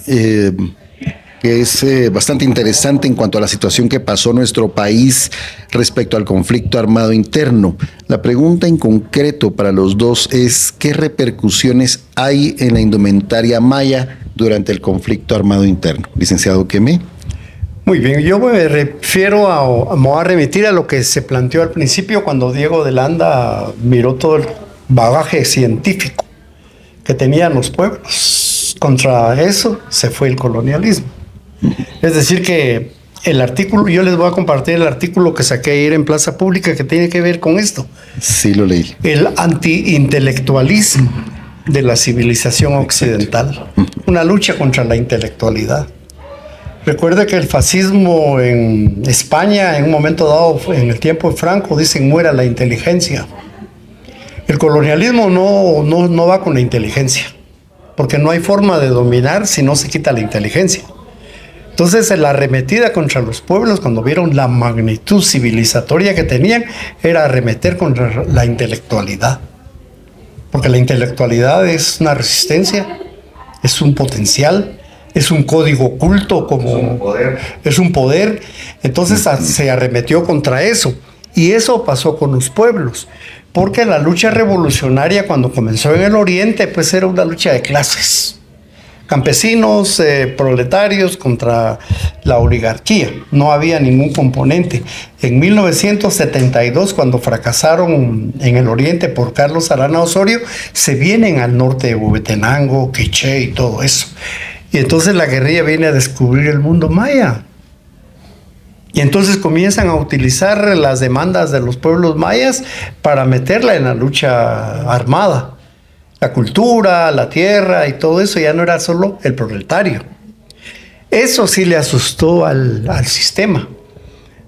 que es bastante interesante en cuanto a la situación que pasó nuestro país respecto al conflicto armado interno. La pregunta en concreto para los dos es: ¿qué repercusiones hay en la indumentaria maya durante el conflicto armado interno? Licenciado Quemé. Muy bien, yo me voy a remitir a lo que se planteó al principio cuando Diego de Landa miró todo el bagaje científico que tenían los pueblos. Contra eso se fue el colonialismo. Es decir que el artículo, yo les voy a compartir el artículo que saqué ayer en Plaza Pública que tiene que ver con esto. Sí, lo leí. El antiintelectualismo de la civilización occidental. Una lucha contra la intelectualidad. Recuerda que el fascismo en España, en un momento dado, en el tiempo de Franco, dicen muera la inteligencia. El colonialismo no va con la inteligencia, porque no hay forma de dominar si no se quita la inteligencia. Entonces, la arremetida contra los pueblos, cuando vieron la magnitud civilizatoria que tenían, era arremeter contra la intelectualidad. Porque la intelectualidad es una resistencia, es un potencial, es un código oculto, es un poder. Entonces, se arremetió contra eso. Y eso pasó con los pueblos. Porque la lucha revolucionaria, cuando comenzó en el Oriente, pues era una lucha de clases. Campesinos, proletarios contra la oligarquía. No había ningún componente. En 1972, cuando fracasaron en el Oriente por Carlos Arana Osorio, se vienen al norte de Huehuetenango, Quiché y todo eso. Y entonces la guerrilla viene a descubrir el mundo maya. Y entonces comienzan a utilizar las demandas de los pueblos mayas para meterla en la lucha armada. La cultura, la tierra y todo eso ya no era solo el proletario. Eso sí le asustó al sistema,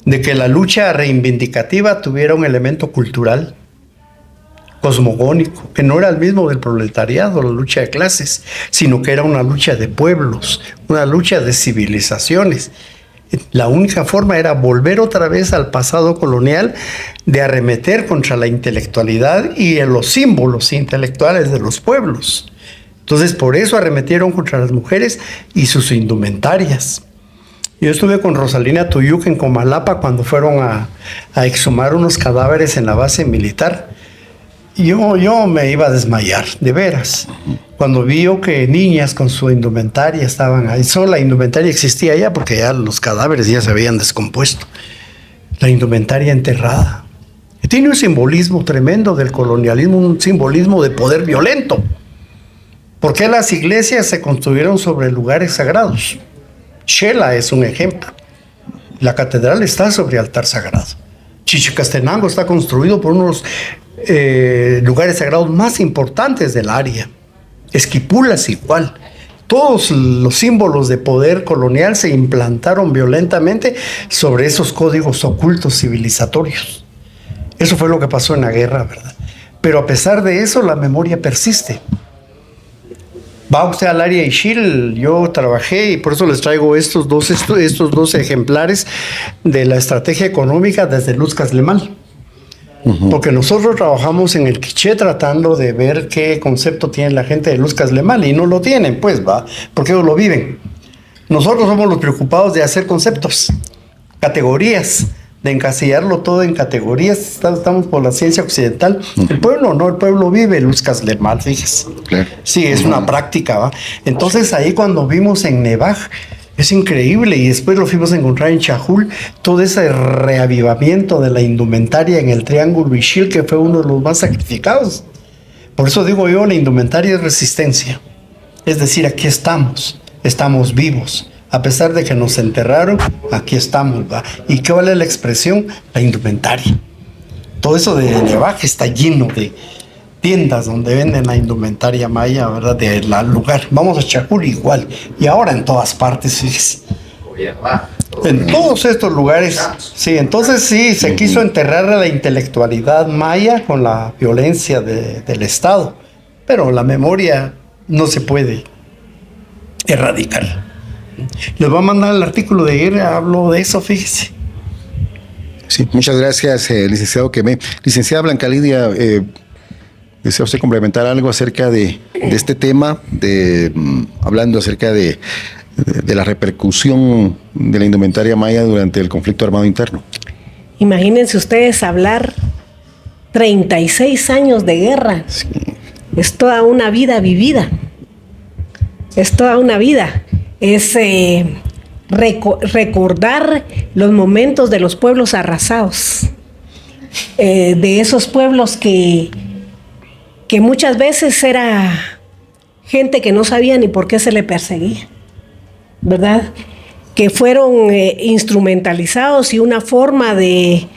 de que la lucha reivindicativa tuviera un elemento cultural, cosmogónico, que no era el mismo del proletariado, la lucha de clases, sino que era una lucha de pueblos, una lucha de civilizaciones. La única forma era volver otra vez al pasado colonial, de arremeter contra la intelectualidad y en los símbolos intelectuales de los pueblos. Entonces, por eso arremetieron contra las mujeres y sus indumentarias. Yo estuve con Rosalina Tuyuk en Comalapa cuando fueron a exhumar unos cadáveres en la base militar. yo me iba a desmayar, de veras. Cuando vio que niñas con su indumentaria estaban ahí, solo la indumentaria existía ya porque ya los cadáveres ya se habían descompuesto. La indumentaria enterrada. Tiene un simbolismo tremendo del colonialismo, un simbolismo de poder violento. ¿Por qué las iglesias se construyeron sobre lugares sagrados? Xela es un ejemplo. La catedral está sobre altar sagrado. Chichicastenango está construido por unos lugares sagrados más importantes del área. Esquipulas igual. Todos los símbolos de poder colonial se implantaron violentamente sobre esos códigos ocultos civilizatorios. Eso fue lo que pasó en la guerra, ¿verdad? Pero a pesar de eso, la memoria persiste. Va usted al área Ixil, yo trabajé y por eso les traigo estos dos ejemplares de la estrategia económica desde Luz Caslemal. Porque nosotros trabajamos en el quiché tratando de ver qué concepto tiene la gente de Luz Caslemal y no lo tienen, pues, va, porque ellos lo viven. Nosotros somos los preocupados de hacer conceptos, categorías, de encasillarlo todo en categorías. Estamos por la ciencia occidental. El pueblo no, el pueblo vive Luz Caslemal, fíjese. Claro. Sí, es una práctica, ¿va? Entonces ahí cuando vimos en Nevaj, es increíble, y después lo fuimos a encontrar en Chajul, todo ese reavivamiento de la indumentaria en el Triángulo Ixil, que fue uno de los más sacrificados. Por eso digo yo, la indumentaria es resistencia. Es decir, aquí estamos vivos. A pesar de que nos enterraron, aquí estamos, ¿va? ¿Y qué vale la expresión? La indumentaria. Todo eso de Nevaj está lleno de tiendas donde venden la indumentaria maya, ¿verdad? Del lugar. Vamos a Chajul igual. Y ahora en todas partes, fíjese. En todos estos lugares. Sí, entonces sí, se quiso enterrar a la intelectualidad maya con la violencia del Estado. Pero la memoria no se puede erradicar. Les voy a mandar el artículo de ayer, hablo de eso, fíjese. Sí, muchas gracias, licenciado Quemé. Licenciada Blanca Lidia, ¿desea usted complementar algo acerca de este tema, hablando acerca de la repercusión de la indumentaria maya durante el conflicto armado interno? Imagínense ustedes hablar 36 años de guerra. Sí. Es toda una vida vivida. Es toda una vida. Es recordar los momentos de los pueblos arrasados, de esos pueblos que muchas veces era gente que no sabía ni por qué se le perseguía, ¿verdad? Que fueron instrumentalizados y una forma de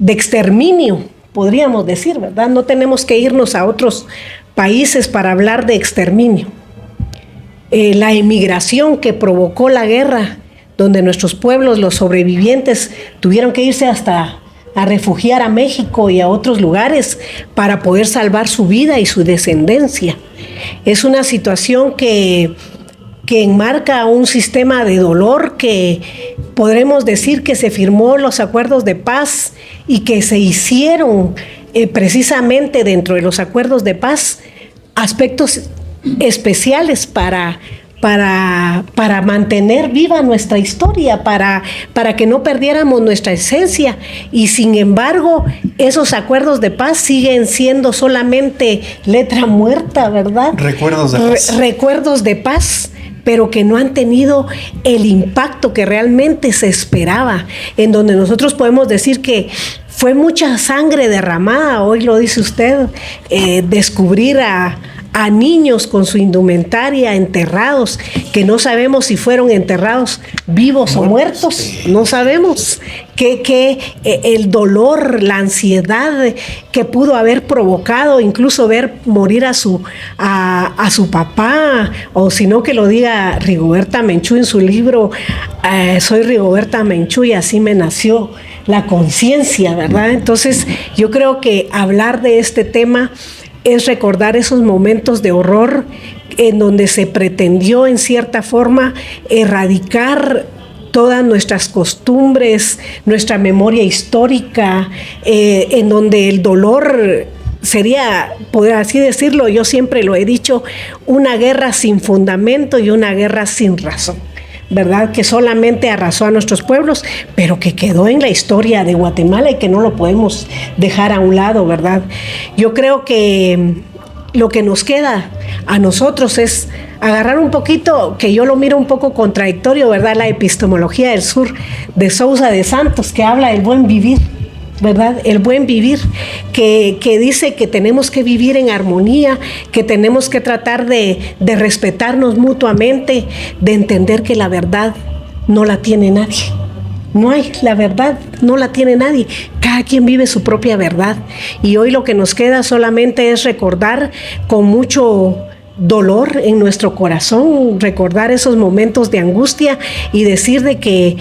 exterminio, podríamos decir, ¿verdad? No tenemos que irnos a otros países para hablar de exterminio. La emigración que provocó la guerra, donde nuestros pueblos, los sobrevivientes, tuvieron que irse hasta a refugiar a México y a otros lugares para poder salvar su vida y su descendencia. Es una situación que enmarca un sistema de dolor que podremos decir que se firmó los acuerdos de paz y que se hicieron precisamente dentro de los acuerdos de paz aspectos especiales para mantener viva nuestra historia, para que no perdiéramos nuestra esencia. Y sin embargo, esos acuerdos de paz siguen siendo solamente letra muerta, ¿verdad? Recuerdos de paz. Recuerdos de paz, pero que no han tenido el impacto que realmente se esperaba, en donde nosotros podemos decir que fue mucha sangre derramada. Hoy lo dice usted, descubrir a niños con su indumentaria enterrados, que no sabemos si fueron enterrados vivos o muertos, sí. No sabemos que el dolor, la ansiedad que pudo haber provocado, incluso ver morir a su papá, o si no que lo diga Rigoberta Menchú en su libro Soy Rigoberta Menchú y así me nació la conciencia, ¿verdad? Entonces yo creo que hablar de este tema es recordar esos momentos de horror en donde se pretendió en cierta forma erradicar todas nuestras costumbres, nuestra memoria histórica, en donde el dolor sería, por así decirlo, yo siempre lo he dicho, una guerra sin fundamento y una guerra sin razón. ¿verdad? Que solamente arrasó a nuestros pueblos, pero que quedó en la historia de Guatemala y que no lo podemos dejar a un lado, ¿verdad? Yo creo que lo que nos queda a nosotros es agarrar un poquito, que yo lo miro un poco contradictorio, ¿verdad? La epistemología del sur de Sousa de Santos, que habla del buen vivir, ¿verdad? El buen vivir, que dice que tenemos que vivir en armonía, que tenemos que tratar de respetarnos mutuamente, de entender que la verdad no la tiene nadie. No hay, la verdad no la tiene nadie. Cada quien vive su propia verdad. Y hoy lo que nos queda solamente es recordar con mucho dolor en nuestro corazón, recordar esos momentos de angustia y decir de que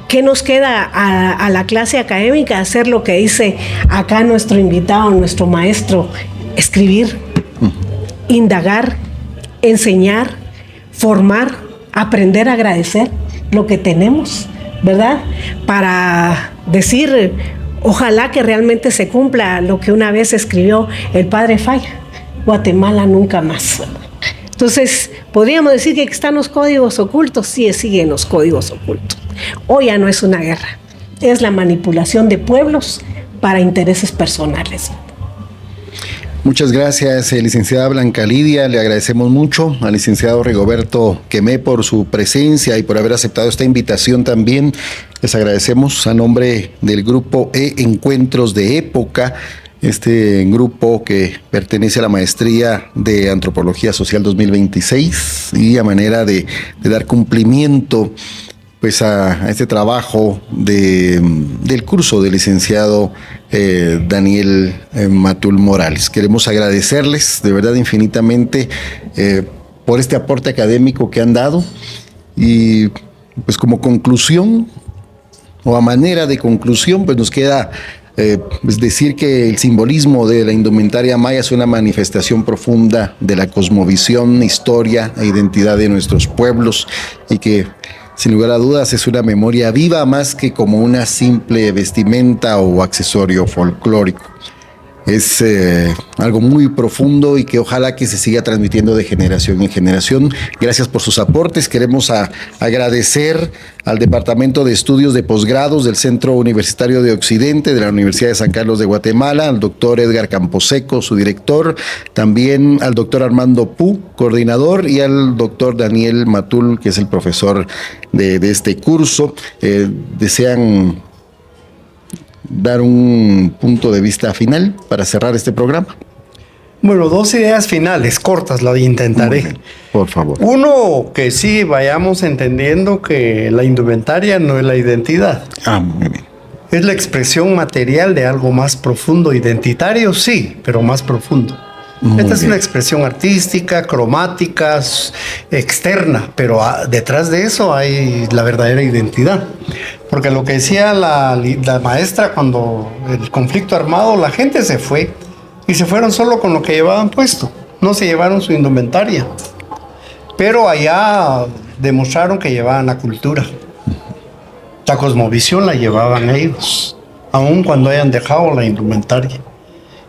¿qué nos queda a la clase académica? Hacer lo que dice acá nuestro invitado, nuestro maestro: escribir, indagar, enseñar, formar, aprender a agradecer lo que tenemos, ¿verdad? Para decir, ojalá que realmente se cumpla lo que una vez escribió el padre Falla: Guatemala nunca más. Entonces, podríamos decir que están los códigos ocultos. Sí, siguen los códigos ocultos. Hoy ya no es una guerra, es la manipulación de pueblos para intereses personales. Muchas gracias, licenciada Blanca Lidia. Le agradecemos mucho al licenciado Rigoberto Quemé por su presencia y por haber aceptado esta invitación también. Les agradecemos a nombre del grupo Encuentros de Época, este grupo que pertenece a la maestría de Antropología Social 2026, y a manera de dar cumplimiento pues a este trabajo del curso del licenciado Daniel Matul Morales. Queremos agradecerles de verdad infinitamente por este aporte académico que han dado, y pues como conclusión o a manera de conclusión pues nos queda pues decir que el simbolismo de la indumentaria maya es una manifestación profunda de la cosmovisión, historia e identidad de nuestros pueblos, y que sin lugar a dudas es una memoria viva más que como una simple vestimenta o accesorio folclórico. Es algo muy profundo y que ojalá que se siga transmitiendo de generación en generación. Gracias por sus aportes. Queremos agradecer al Departamento de Estudios de Posgrados del Centro Universitario de Occidente de la Universidad de San Carlos de Guatemala, al doctor Edgar Camposeco, su director, también al doctor Armando Pu, coordinador, y al doctor Daniel Matul, que es el profesor de este curso. ¿Desean dar un punto de vista final para cerrar este programa? Bueno, dos ideas finales, cortas, lo intentaré. Bien, por favor. Uno, que sí vayamos entendiendo que la indumentaria no es la identidad. Muy bien. Es la expresión material de algo más profundo, identitario, sí, pero más profundo. Esta es una expresión artística, cromática, externa, pero detrás de eso hay la verdadera identidad. Porque lo que decía la maestra, cuando el conflicto armado, la gente se fue y se fueron solo con lo que llevaban puesto, no se llevaron su indumentaria. Pero allá demostraron que llevaban la cultura. La cosmovisión la llevaban ellos, aun cuando hayan dejado la indumentaria.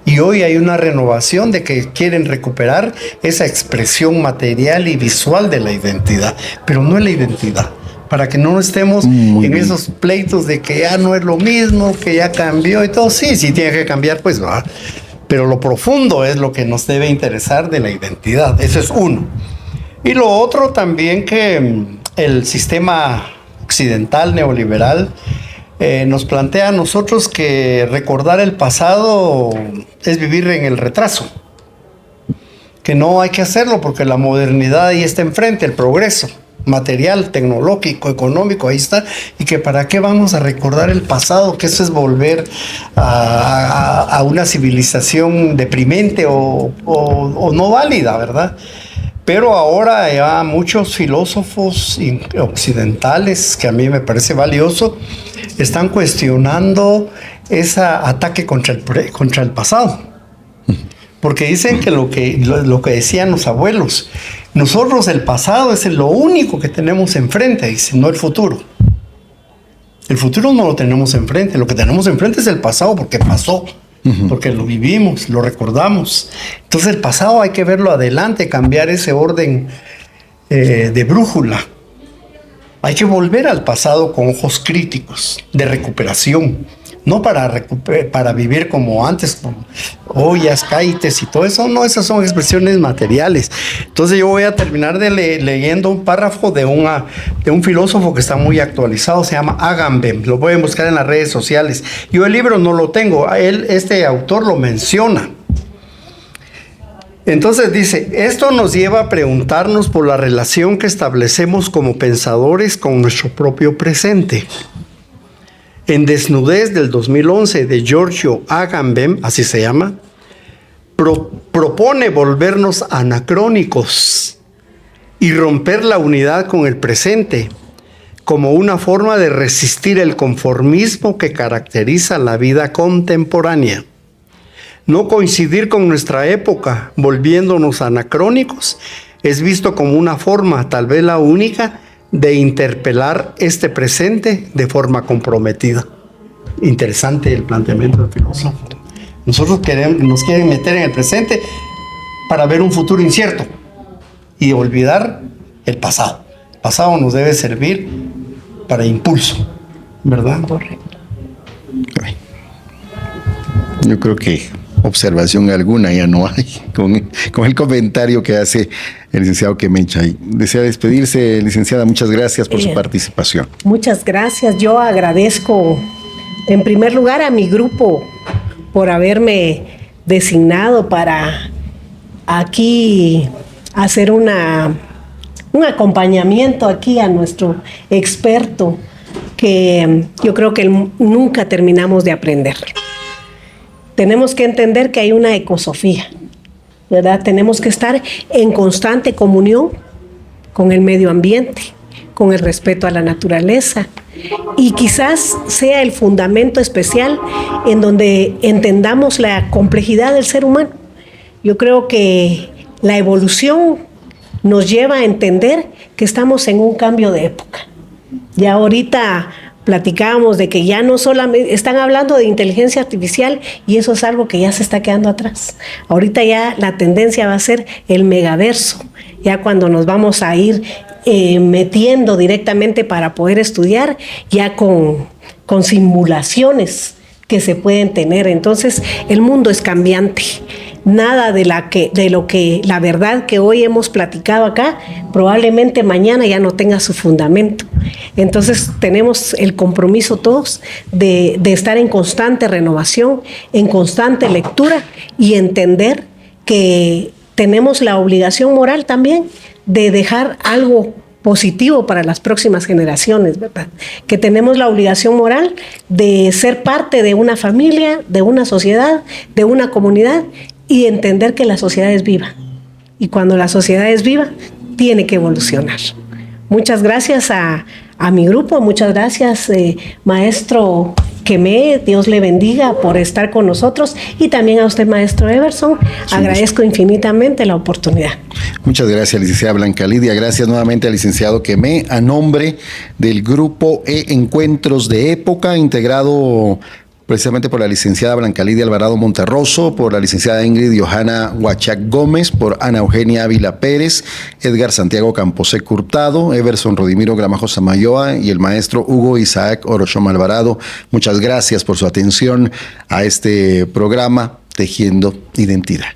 Y hoy hay una renovación de que quieren recuperar esa expresión material y visual de la identidad, pero no es la identidad. Para que no estemos en esos pleitos de que ya no es lo mismo, que ya cambió y todo. Sí, tiene que cambiar, pues va. Pero lo profundo es lo que nos debe interesar de la identidad. Eso es uno. Y lo otro también, que el sistema occidental neoliberal nos plantea a nosotros que recordar el pasado es vivir en el retraso. Que no hay que hacerlo porque la modernidad ahí está enfrente, el progreso material, tecnológico, económico, ahí está. Y que para qué vamos a recordar el pasado, que eso es volver a una civilización deprimente o no válida, ¿verdad? Pero ahora ya muchos filósofos occidentales, que a mí me parece valioso, están cuestionando ese ataque contra el pasado. Porque dicen que lo que decían los abuelos, nosotros el pasado es lo único que tenemos enfrente, dicen, no el futuro. El futuro no lo tenemos enfrente, lo que tenemos enfrente es el pasado porque pasó. Porque lo vivimos, lo recordamos. Entonces el pasado hay que verlo adelante, cambiar ese orden de brújula. Hay que volver al pasado con ojos críticos, de recuperación. No para vivir como antes, con ollas, caites y todo eso. No, esas son expresiones materiales. Entonces yo voy a terminar leyendo un párrafo de un filósofo que está muy actualizado, se llama Agamben. Lo pueden buscar en las redes sociales. Yo el libro no lo tengo, este autor lo menciona. Entonces dice, esto nos lleva a preguntarnos por la relación que establecemos como pensadores con nuestro propio presente. En Desnudez del 2011 de Giorgio Agamben, así se llama, propone volvernos anacrónicos y romper la unidad con el presente como una forma de resistir el conformismo que caracteriza la vida contemporánea. No coincidir con nuestra época, volviéndonos anacrónicos, es visto como una forma, tal vez la única, de interpelar este presente de forma comprometida. Interesante el planteamiento del filósofo. Nosotros nos quieren meter en el presente para ver un futuro incierto y olvidar el pasado. El pasado nos debe servir para impulso, ¿verdad? Correcto. Yo creo que observación alguna ya no hay con el comentario que hace el licenciado Kemenchay. Desea despedirse, licenciada. Muchas gracias por su participación. Muchas gracias. Yo agradezco en primer lugar a mi grupo por haberme designado para aquí hacer un acompañamiento aquí a nuestro experto, que yo creo que nunca terminamos de aprender. Tenemos que entender que hay una ecosofía, ¿verdad? Tenemos que estar en constante comunión con el medio ambiente, con el respeto a la naturaleza. Y quizás sea el fundamento especial en donde entendamos la complejidad del ser humano. Yo creo que la evolución nos lleva a entender que estamos en un cambio de época. Ya ahorita platicábamos de que ya no solamente están hablando de inteligencia artificial, y eso es algo que ya se está quedando atrás. Ahorita ya la tendencia va a ser el megaverso, ya cuando nos vamos a ir metiendo directamente para poder estudiar, ya con simulaciones que se pueden tener. Entonces el mundo es cambiante. Nada de la verdad que hoy hemos platicado acá, probablemente mañana ya no tenga su fundamento. Entonces tenemos el compromiso todos de estar en constante renovación, en constante lectura, y entender que tenemos la obligación moral también de dejar algo positivo para las próximas generaciones, ¿verdad? Que tenemos la obligación moral de ser parte de una familia, de una sociedad, de una comunidad, y entender que la sociedad es viva. Y cuando la sociedad es viva, tiene que evolucionar. Muchas gracias a mi grupo, muchas gracias, maestro Kemé, Dios le bendiga por estar con nosotros, y también a usted, maestro Everson, agradezco infinitamente la oportunidad. Muchas gracias, licenciada Blanca Lidia. Gracias nuevamente al licenciado Kemé, a nombre del grupo Encuentros de Época, integrado precisamente por la licenciada Blanca Lidia Alvarado Monterroso, por la licenciada Ingrid Johanna Huachac Gómez, por Ana Eugenia Ávila Pérez, Edgar Santiago Camposec Hurtado, Everson Rodimiro Gramajo Samayoa y el maestro Hugo Isaac Orochoma Alvarado. Muchas gracias por su atención a este programa Tejiendo Identidad.